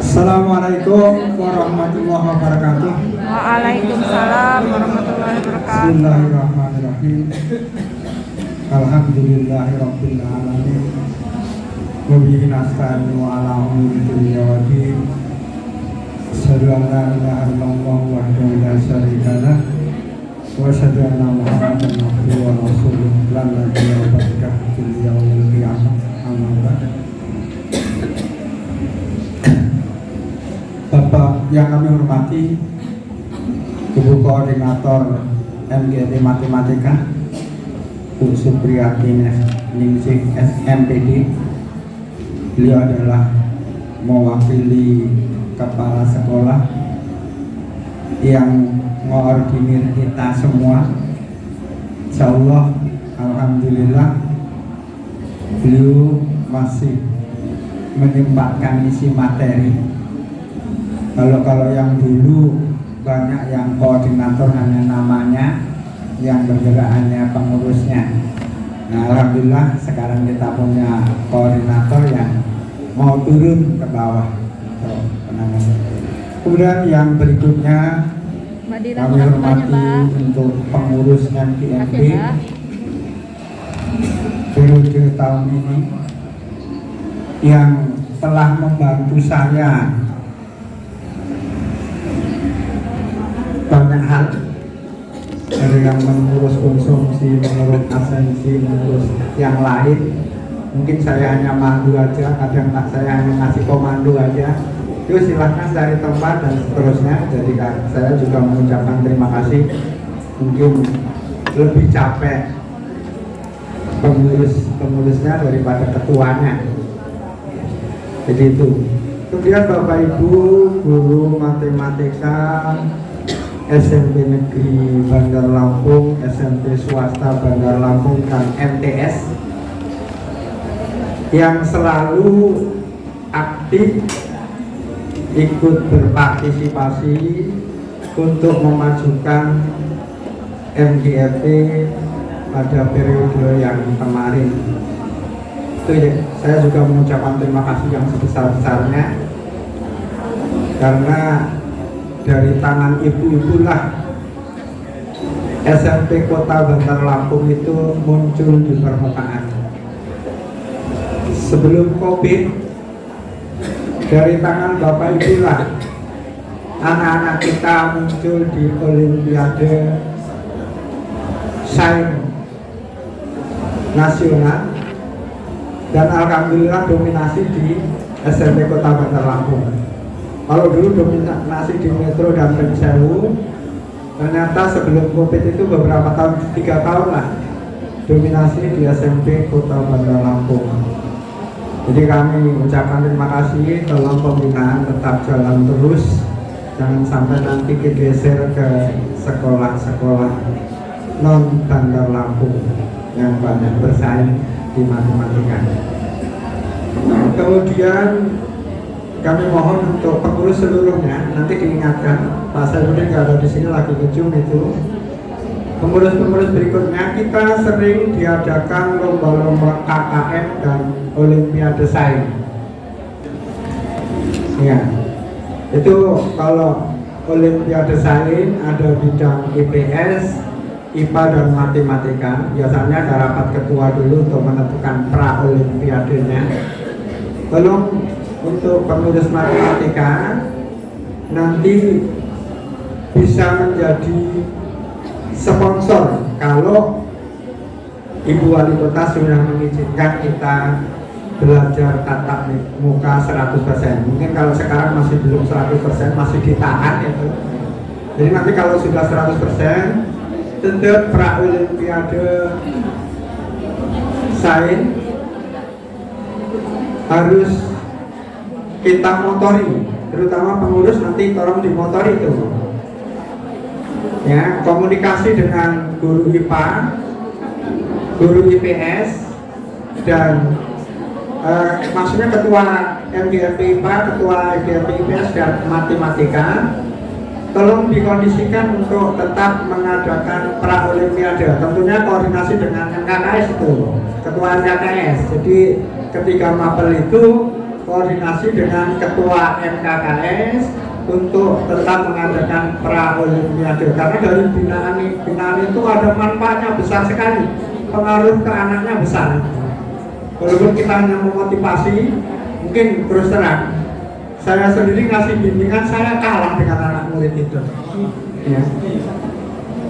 Assalamualaikum warahmatullahi wabarakatuh. Waalaikumsalam warahmatullahi wabarakatuh. Bismillahirrahmanirrahim. Alhamdulillahirabbil alamin. Wa bihi nasta'inu ala umuri dunya waddin. Asyhadu an la ilaha illallah wahdahu la syarika lah wa asyhadu anna Muhammadan abduhu wa rasuluh la nabiyya ba'dahu fil yaumil qiyamah. Amma ba'd. Bapak yang kami hormati, Ibu Koordinator MGMP Matematika, Bu Supriyati Ningsih MPD. Beliau adalah mewakili kepala sekolah yang mengordinir kita semua. Insyaallah, alhamdulillah, beliau masih menyempatkan isi materi. Kalau yang dulu banyak yang koordinator hanya namanya, yang bergerak hanya pengurusnya. Nah, alhamdulillah sekarang kita punya koordinator yang mau turun ke bawah. Kemudian yang berikutnya kami hormati untuk pengurus MGMP periode tahun ini yang telah membantu saya banyak hal, dari yang mengurus konsumsi, mengurus asensi, mengurus yang lain. Mungkin saya hanya mandu aja, kadang saya hanya ngasih komando aja. Itu silahkan cari tempat dan seterusnya. Jadi saya juga mengucapkan terima kasih. Mungkin lebih capek pengurusnya daripada ketuanya. Jadi itu. Kemudian Bapak Ibu guru matematika SMP Negeri Bandar Lampung, SMP Swasta Bandar Lampung, dan MTS yang selalu aktif ikut berpartisipasi untuk memajukan MGMP pada periode yang kemarin. Itu ya, saya juga mengucapkan terima kasih yang sebesar-besarnya, karena dari tangan ibu-ibulah SMP Kota Bandar Lampung itu muncul di permukaan. Sebelum COVID, dari tangan Bapak Ibulah anak-anak kita muncul di Olimpiade Sains Nasional, dan alhamdulillah dominasi di SMP Kota Bandar Lampung. Kalau dulu dominasi di Metro dan Pensewu, ternyata sebelum COVID itu beberapa tahun, 3 tahun lah, dominasi di SMP Kota Bandar Lampung. Jadi kami ucapkan terima kasih, tolong pembinaan tetap jalan terus, jangan sampai nanti digeser ke sekolah-sekolah non Bandar Lampung yang banyak bersaing di matematika. Kemudian kami mohon untuk pengurus seluruhnya, nanti diingatkan, Pak Saifuddin nggak ada di sini, lagi ke Zoom itu. Pengurus-pengurus berikutnya, kita sering diadakan lomba-lomba KKM dan Olimpiade Sains. Ya, itu kalau Olimpiade Sains ada bidang IPS, IPA dan matematika. Biasanya ada rapat ketua dulu untuk menentukan pra olimpiadenya. Tolong untuk pengurus matematika nanti bisa menjadi sponsor kalau Ibu Wali Kota sudah mengizinkan kita belajar tatap muka 100%. Mungkin kalau sekarang masih belum 100%, masih ditahan itu. Jadi nanti kalau sudah 100%, tetap pra olimpiade sains harus kita motori, terutama pengurus nanti tolong dimotori itu. Ya, komunikasi dengan guru IPA, guru IPS, dan maksudnya ketua MGMP IPA, ketua MGMP IPS dan matematika, tolong dikondisikan untuk tetap mengadakan pra olimpiade. Tentunya koordinasi dengan MKKS itu, ketua MKKS. Jadi ketika mapel itu koordinasi dengan ketua MKKS untuk tetap mengadakan pra olimpiade, karena dari binaan itu ada manfaatnya besar sekali, pengaruh ke anaknya besar. Walaupun kita hanya memotivasi, mungkin terus terang saya sendiri ngasih bimbingan, saya kalah dengan anak murid itu. Ya.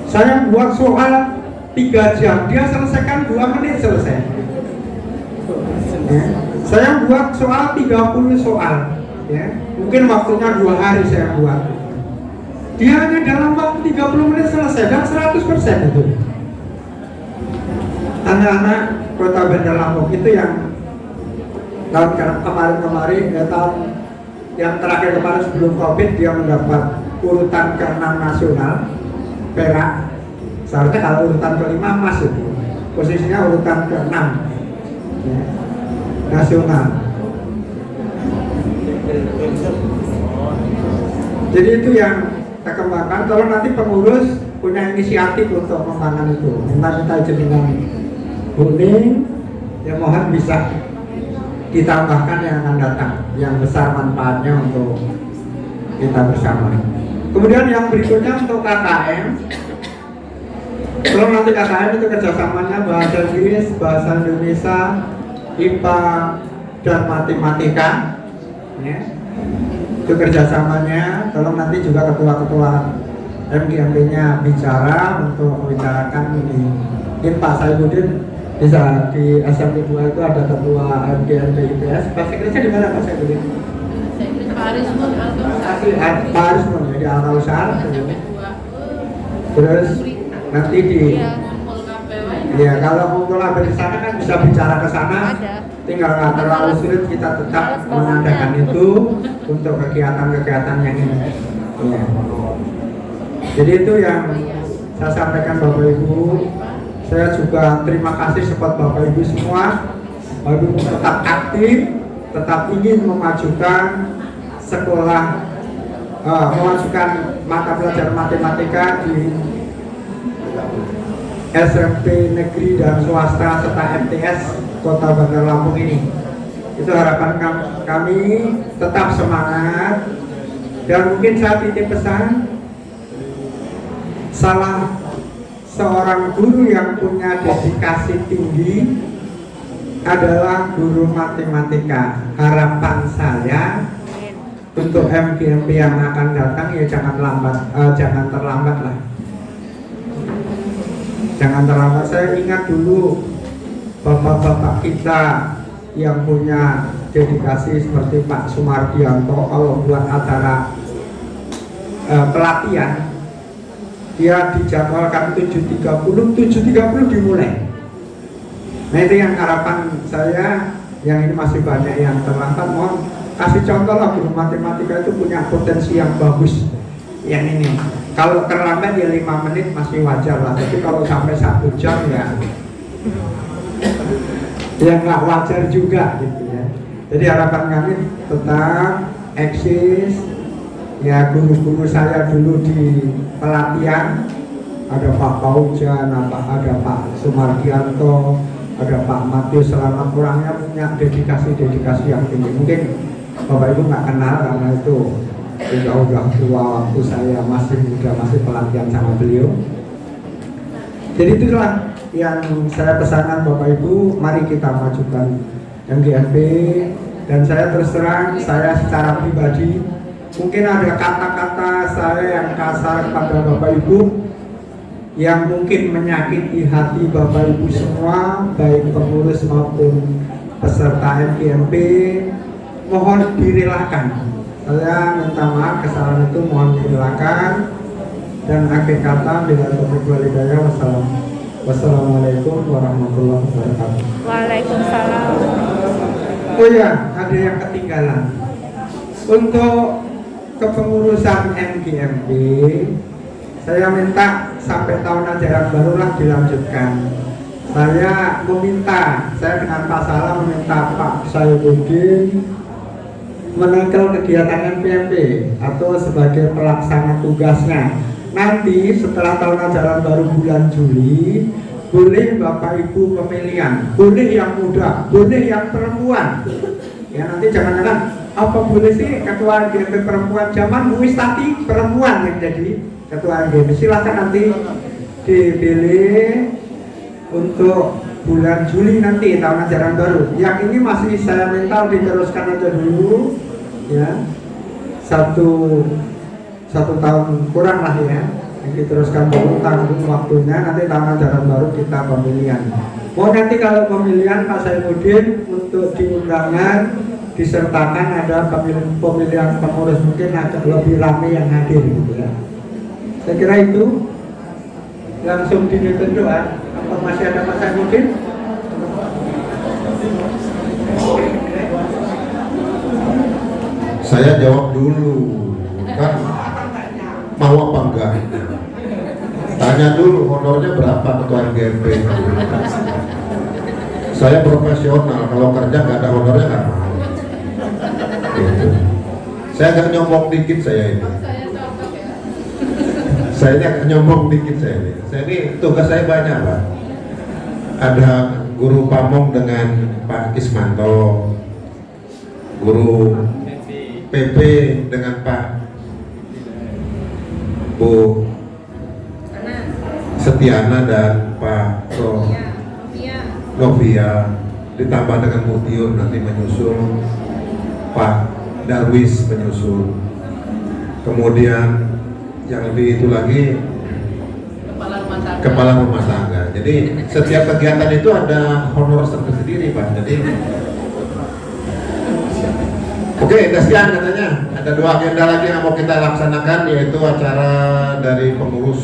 Saya buat soal 3 jam, dia selesaikan 2 menit selesai. Ya. Saya buat soal 30 soal. Ya, mungkin waktunya 2 hari saya buat. Dia hanya dalam waktu 30 menit selesai dan 100% itu. Anak-anak Kota Bandar Lampung itu yang tahun kemarin, tahun yang terakhir kemarin sebelum COVID, dia mendapat urutan ke-6 nasional, perak. Seharusnya kalau urutan ke-5 emas itu, posisinya urutan ke-6 ya, nasional. Jadi itu yang kita kembangkan. Kalau nanti pengurus punya inisiatif untuk membangun itu, minta izin dengan Buning, ya mohon bisa ditambahkan yang akan datang, yang besar manfaatnya untuk kita bersama. Kemudian yang berikutnya untuk KKM. Kalau nanti KKM itu kerjasamanya bahasa Inggris, bahasa Indonesia, IPA dan matematika. Ya. Itu kerjasamanya. Tolong nanti juga ketua-ketua MGMP-nya bicara untuk membicarakan ini. Mungkin Pak Saifuddin bisa di SMP 2 itu ada ketua MGMP IPS. Bahasa Inggrisnya di mana Pak Saifuddin? Pak Arisman ya, di Al-Kausar. Terus nanti di ya, kalau ngumpul di sana kan bisa bicara ke sana. Tinggal nggak terlalu sulit, kita tetap mengadakan itu untuk kegiatan-kegiatan yang ini. Ya. Jadi itu yang saya sampaikan Bapak Ibu. Saya juga terima kasih support Bapak Ibu semua. Bapak Ibu tetap aktif, tetap ingin memajukan sekolah, memajukan mata pelajaran matematika di SMP negeri dan swasta serta MTS Kota Bandar Lampung ini. Itu harapan kami, tetap semangat. Dan mungkin saya titip pesan, salah seorang guru yang punya dedikasi tinggi adalah guru matematika. Harapan saya untuk MGMP yang akan datang ya jangan terlambat lah. Jangan terlambat. Saya ingat dulu bapak-bapak kita yang punya dedikasi seperti Pak Sumardianto, kalau buat acara pelatihan dia dijadwalkan 7.30 dimulai. Nah itu yang harapan saya, yang ini masih banyak yang terlambat. Mohon kasih contoh lah, guru matematika itu punya potensi yang bagus. Yang ini kalau terlambat ya 5 menit masih wajar lah, tapi kalau sampai 1 jam ya nggak wajar juga gitu ya. Jadi harapan kami tetap eksis. Ya guru-guru saya dulu di pelatihan ada Pak Paujan, ada Pak Sumardianto, ada Pak Matius Selamat, orangnya punya dedikasi yang tinggi. Mungkin Bapak Ibu nggak kenal karena itu udah tua waktu saya masih muda, masih pelatihan sama beliau. Jadi itulah yang saya pesankan Bapak Ibu, mari kita majukan MGMP. Dan saya terus terang, saya secara pribadi mungkin ada kata-kata saya yang kasar kepada Bapak Ibu yang mungkin menyakiti hati Bapak Ibu semua, baik pengurus maupun peserta MGMP. Mohon direlakan. Saya minta maaf, kesalahan itu mohon direlakan. Dan akhir kata, bila taufiq wal hidayah, wassalamualaikum warahmatullahi wabarakatuh. Waalaikumsalam. Oh ya, ada yang ketinggalan. Untuk kepengurusan MGMP, saya minta sampai tahun ajaran barulah dilanjutkan. Saya meminta, saya dengan Pak Salah meminta Pak Sayuddin menangkal kegiatan MGMP atau sebagai pelaksana tugasnya. Nanti setelah tahun ajaran baru bulan Juli, boleh Bapak Ibu pemilihan, boleh yang muda, boleh yang perempuan. Ya nanti jangan-jangan apa boleh sih ketua MGMP perempuan, zaman Muis tadi perempuan yang jadi ketua MGMP. Silahkan nanti dipilih untuk bulan Juli nanti tahun ajaran baru. Yang ini masih saya minta diteruskan aja dulu ya, satu tahun kurang lah ya, diteruskan dulu, tanggung waktunya, nanti tahun ajaran baru kita pemilihan. Mau nanti kalau pemilihan Pak Saifuddin untuk di undangan disertakan ada pemilihan pengurus, mungkin agak lebih ramai yang hadir gitu ya. Saya kira itu, langsung diminta doa. Apa masih ada Pak Saifuddin? Saya jawab dulu, kan mau apa enggak? Tanya dulu honornya berapa ketua MGMP. Saya profesional, kalau kerja nggak ada honornya nggak mau. Gitu. Saya agak nyombong dikit saya ini. Saya ini agak nyombong dikit saya ini. Saya ini tugas saya banyak Pak. Ada guru pamong dengan Pak Kismanto, guru PP dengan Pak Bu Setiana dan Pak Novia, ditambah dengan Mutiun nanti menyusul, Pak Darwis menyusul, kemudian yang lebih itu lagi kepala rumah tangga. Jadi setiap kegiatan itu ada honor tersendiri Pak. Jadi oke, sekian katanya. Ada 2 agenda lagi yang mau kita laksanakan, yaitu acara dari pengurus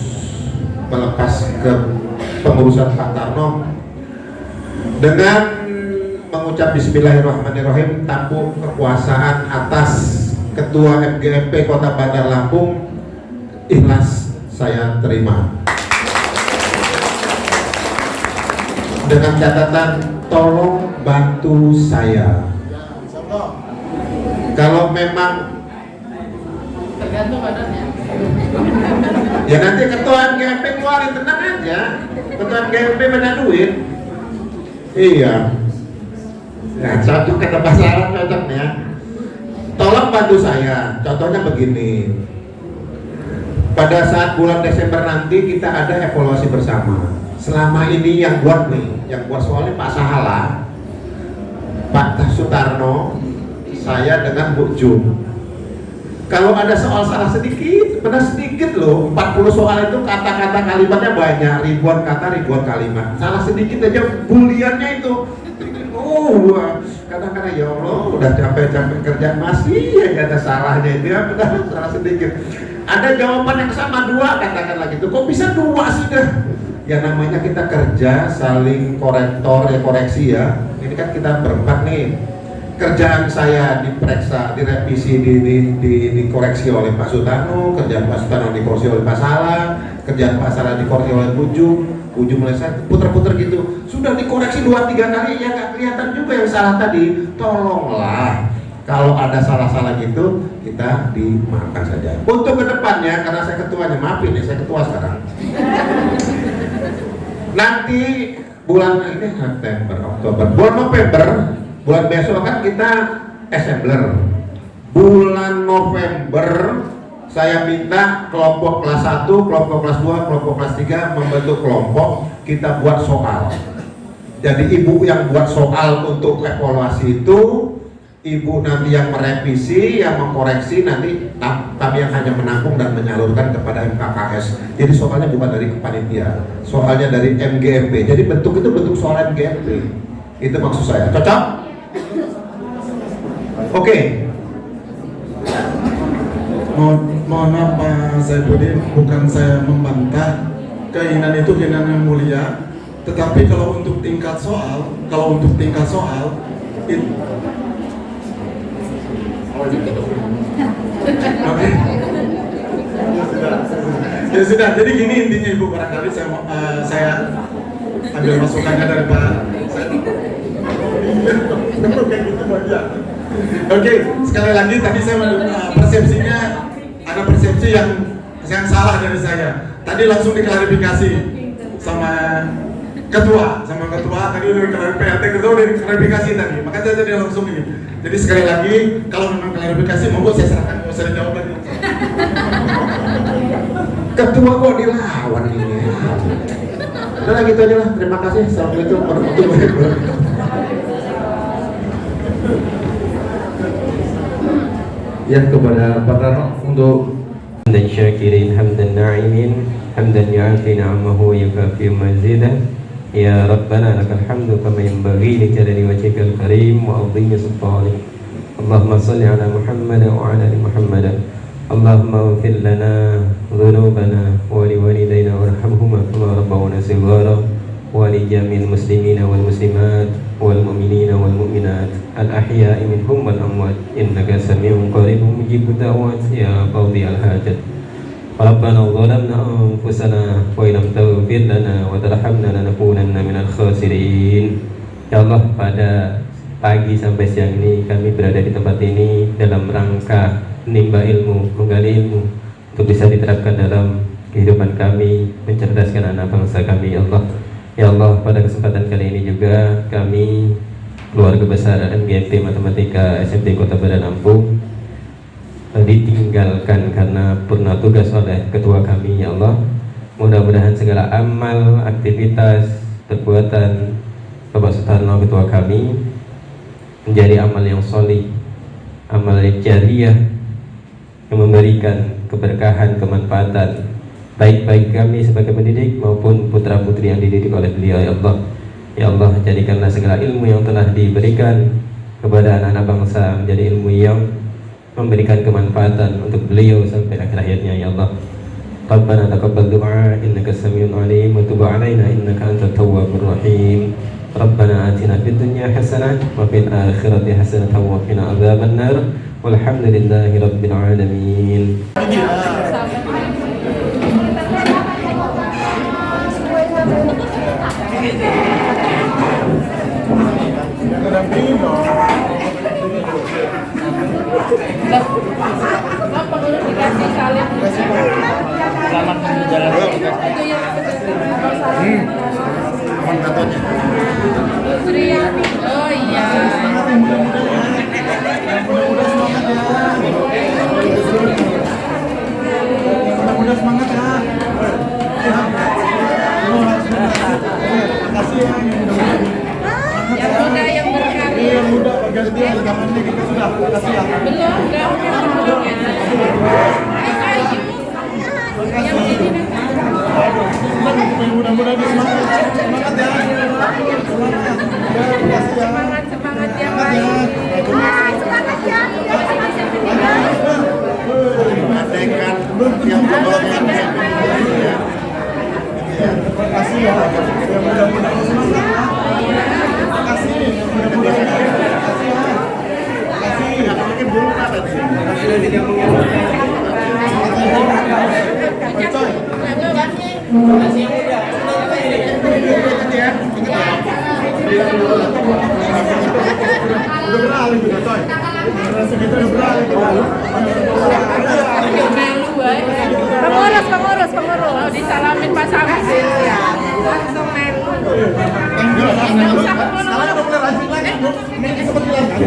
melepas ke pengurusan Pak Tarno dengan mengucap Bismillahirrahmanirrahim, tampuk kekuasaan atas Ketua MGMP Kota Bandar Lampung, ikhlas saya terima. Dengan catatan, tolong bantu saya. Kalau memang Tergantung badannya. ya nanti ketua MGMP keluarin, tenang aja. Ketua MGMP banyak duit. Iya. Ya, cocok kata bahasa Arab cocoknya. Tolong bantu saya. Contohnya begini. Pada saat bulan Desember nanti kita ada evaluasi bersama. Selama ini yang buat soalnya Pak Sahala, Pak Sutarno, saya dengan Bu Jum. Kalau ada soal salah sedikit, benar sedikit loh. 40 soal itu kata-kata kalimatnya banyak, ribuan kata, ribuan kalimat. Salah sedikit aja buliannya itu. Kadang-kadang ya Allah, udah capek-capek kerja masih aja ada salahnya itu ya, benar salah sedikit. Ada jawaban yang sama 2, katakanlah gitu. Kok bisa 2 sih dah? Ya namanya kita kerja saling koreksi ya. Ini kan kita berempat nih. Kerjaan saya diperiksa, direvisi, dikoreksi oleh Pak Sutarno, kerjaan Pak Sutarno dikoreksi oleh Pak Salah, kerjaan Pak Salah dikoreksi oleh Ujung mulai saya puter-puter gitu. Sudah dikoreksi 2-3 kali ya nggak kelihatan juga yang salah tadi. Tolonglah. Kalau ada salah-salah gitu, kita dimaafkan saja. Untuk kedepannya, karena saya ketuanya, maafin ya, saya ketua sekarang. Nanti bulan ini September, Oktober, bulan November, bulan besok kan kita assembler. Bulan November, saya minta kelompok kelas 1, kelompok kelas 2, kelompok kelas 3 membentuk kelompok, kita buat soal. Jadi ibu yang buat soal untuk evaluasi itu, ibu nanti yang merevisi, yang mengkoreksi, nanti kami yang hanya menampung dan menyalurkan kepada MKKS. Jadi soalnya bukan dari panitia, soalnya dari MGMP. Jadi bentuk itu bentuk soal MGMP. Itu maksud saya. Cocok? Oke. Mohon maaf Pak Saifuddin, bukan saya membantah, keinginan itu keinginan yang mulia. Tetapi kalau untuk tingkat soal, Oke. Ya sudah, jadi gini intinya Ibu, barangkali saya ambil masukannya dari Pak. Oke, sekali lagi tadi saya persepsinya ada persepsi yang salah dari saya. Tadi langsung diklarifikasi sama ketua tadi udah PRT ketua udah diklarifikasi tadi. Maka saya tadi langsung ini. Jadi sekali lagi kalau memang klarifikasi monggo saya serahkan, nggak usah dijawab lagi. Ketua kok dilawan ini. Udah gitu aja lah. Terima kasih. Assalamualaikum warahmatullahi wabarakatuh. Ya, kepada Pak Tarno untuk hamdan syakirin hamdan na'imin hamdan yu'afi ni'amahu wa yukafi mazidah. Ya Rabbana lakal hamdu kama yanbaghi li jalali wajhikal karim wa 'azimi sultanik. Allahumma shalli ala Muhammad wa ala ali Muhammad. Allahumma ighfir lana dhunubana wa li walidayna warhamhuma kama rabbawna shighara wa li jami'il muslimina wal muslimat wal mu'minina wal mu'minat al ahya'i minhum wal amwat innaka sami'un qaribun mujibud da'wat ya qadhiyal hajat. Rabbana zalamna anfusana wa illam taghfir lana wa tarhamna lanakunanna minal khasirin. Ya Allah, pada pagi sampai siang ini kami berada di tempat ini dalam rangka menimba ilmu, menggali ilmu untuk bisa diterapkan dalam kehidupan kami, mencerdaskan anak bangsa kami. Ya Allah, ya Allah, pada kesempatan kali ini juga kami keluarga besar MGMP Matematika SMP Kota Badan Lampung ditinggalkan karena purna tugas oleh ketua kami. Ya Allah, mudah-mudahan segala amal, aktivitas, perbuatan Bapak Sutarno ketua kami menjadi amal yang solih, amal yang jariah yang memberikan keberkahan, kemanfaatan baik bagi kami sebagai pendidik maupun putra putri yang dididik oleh beliau. Ya Allah, ya Allah, jadikanlah segala ilmu yang telah diberikan kepada anak-anak bangsa menjadi ilmu yang memberikan kemanfaatan untuk beliau sampai akhir hayatnya. Ya Allah, Rabbana taqabbal du'a innaka samiun alim wa tub 'alaina innaka antat tawwabur rahim. Rabbana atina fid dunya hasanah wa fil akhirati hasanah wa qina adzabannar. Walhamdulillahi rabbil alamin. Selamat menjalani tugas. Oh iya. Mudah-mudahan semangat ya. Makasih ya. Yang muda yang berkarya. Yang muda gantian zaman ini kita sudah. Makasih ya. Belum, enggak. Mudah-mudahan semangat. Semangat ya. Semangat yang baik. Semangat ya. Mengadekan yang terbaik. Terima kasih ya. Mudah-mudahan semangat ya. Terima kasih. Mudah-mudahan. Terima kasih ya. Terima kasih. Mungkin buruk ada di sini. Terima kasih tidak menguasai. Udah beralih juga coy. Segitu udah beralih kita. Pengurus. Mau disalamin pasangan sih. Langsung melu. Sekarang udah mulai rajin lagi. Ini sempat hilang kan?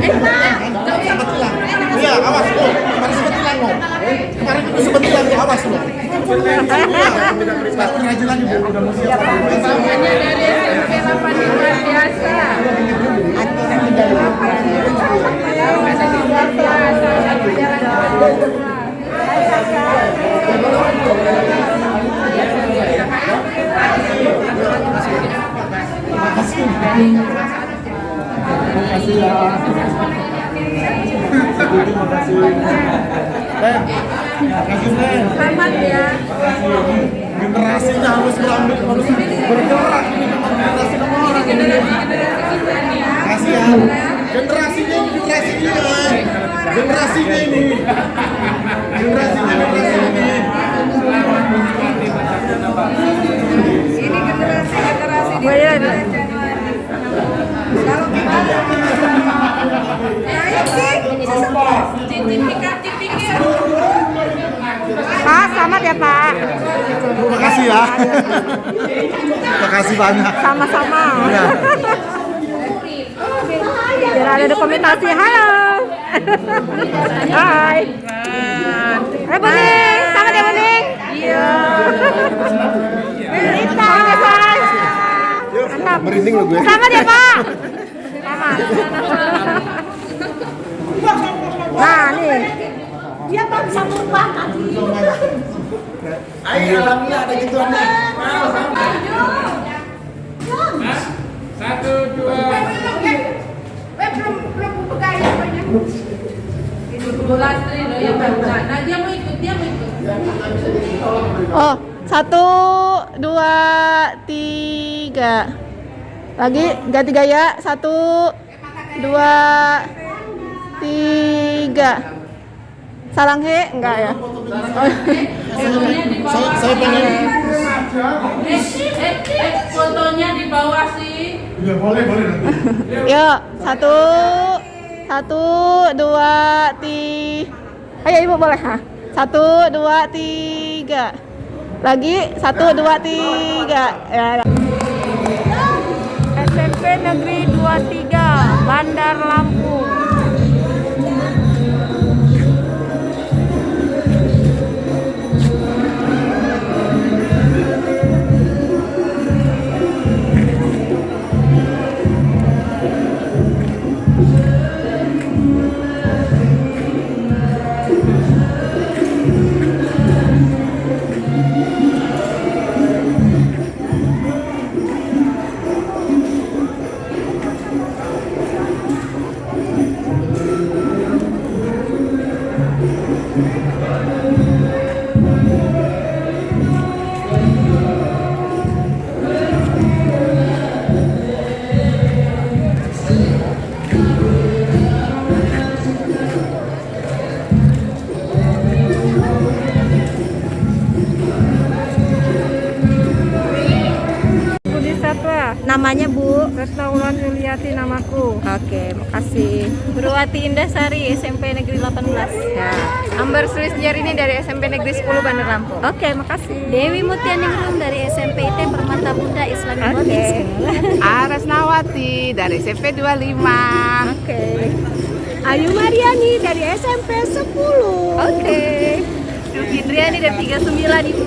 Sempat hilang. Iya, awas lo. Kemarin sempat hilang lo. Kemarin itu sempat hilang lo, awas lo. Sekarang rajin lagi bu. Udah mau siap. Bapaknya dari SMP 85 biasa. Makasih ya. Makasih Ben. Selamat ya. Generasinya harus bergerak ini memang generasi nomor orang ini. Makasih ya. Generasinya ini generasi dia. Generasinya ini. Generasinya ini. Ini generasi di bulan Januari. Kalau kita tipikir. Pak, selamat ya Pak. Terima kasih ya. Terima kasih banyak. Sama-sama. Ya. Biar ada dokumentasi. Halo. Hai. Hai Buning, selamat ya Buning. Iya. Rita. Mantap. Merinding lo gue. Selamat ya Pak. Selamat. Nah nih. Dia tak bisa merubah tadi. Ayo alhamdulillah ada gituan nih. Satu, dua. Belum buka ya banyak. Lastri loh yang buka. Nah dia mau ikut. Oh, 1, 2, 3. Lagi ganti gaya. 1, 2, 3. Salang he enggak ya? Saya pengen. Fotonya di bawah sih. Ya boleh nanti. Yuk, 1, 2, 3. Ayo ibu boleh ha? 1, 2, 3. Lagi 1, 2, 3. Ya. SMP Negeri 23 Bandar Lampung. Retno Wulan Yuliati namaku. Oke, makasih. Berwati Indasari, SMP Negeri 18. Ya. Amber Sulisjarini dari SMP Negeri 10 Bandar Lampung. Oke, makasih. Dewi Mutianingrum dari SMP IT Permata Bunda Islamic Oke. Boarding School. Aras Nawati dari SMP 25. Oke. Ayu Mariani dari SMP 10. Oke. Indriani dari 39 Ibu.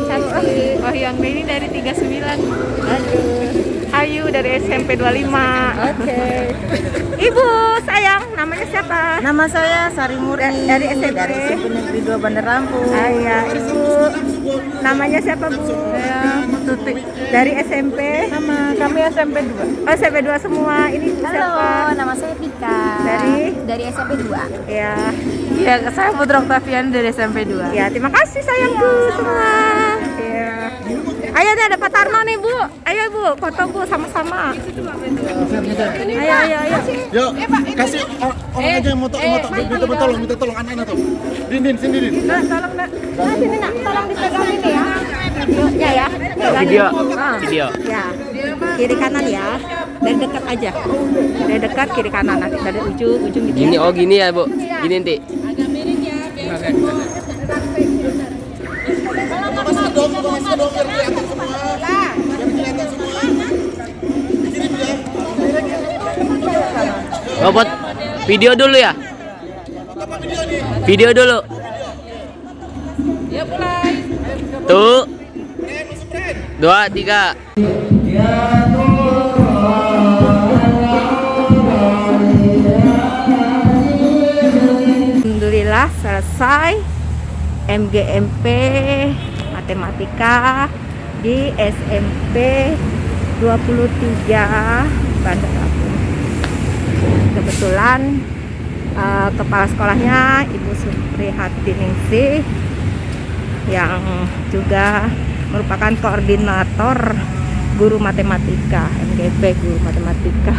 Cantik. Wahyang Beni dari 39. Aduh. Ayu dari SMP 25. Oke. Ibu sayang, namanya siapa? Nama saya Sari Murni Dari SMP. dari SMP Negeri 2 Bandar Lampung. Iya, Ibu. Namanya siapa, Bu? Saya Tuti. Dari SMP. Nama kami SMP 2. Oh, SMP 2 semua. Ini Ibu siapa? nama saya Pika. Dari SMP 2. Ya. Iya, saya Putri Oktavian dari SMP 2. Ya, terima kasih sayangku semua. Ya. Ayo nih ada Pak Tarno nih, Bu. Ayo, Bu, foto Bu sama-sama. Ayo. Yuk, kasih orang aja yang mau minta tolong anak-anak tuh. Din, sini Din. Nah, tolong Nak. Nah, sini Nak, tolong dipegang ini ya. Videonya ya. Video. Ah. Video. Ya. Kiri kanan ya. Dari dekat aja. Dari dekat kiri kanan nanti dari ujung gitu. Gini, Ya. oh gini ya Bu, gini nanti. Oh, buat video dulu ya? Video dulu. Tuh. 2, 3. Alhamdulillah selesai MGMP Matematika di SMP 23 Bandar Lampung. Kebetulan kepala sekolahnya Ibu Suprihati Ningsih yang juga merupakan koordinator guru matematika, MGP guru matematika.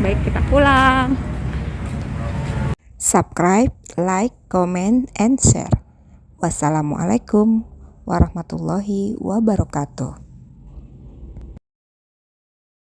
Baik, kita pulang. Subscribe, like, comment, and share. Wassalamualaikum warahmatullahi wabarakatuh.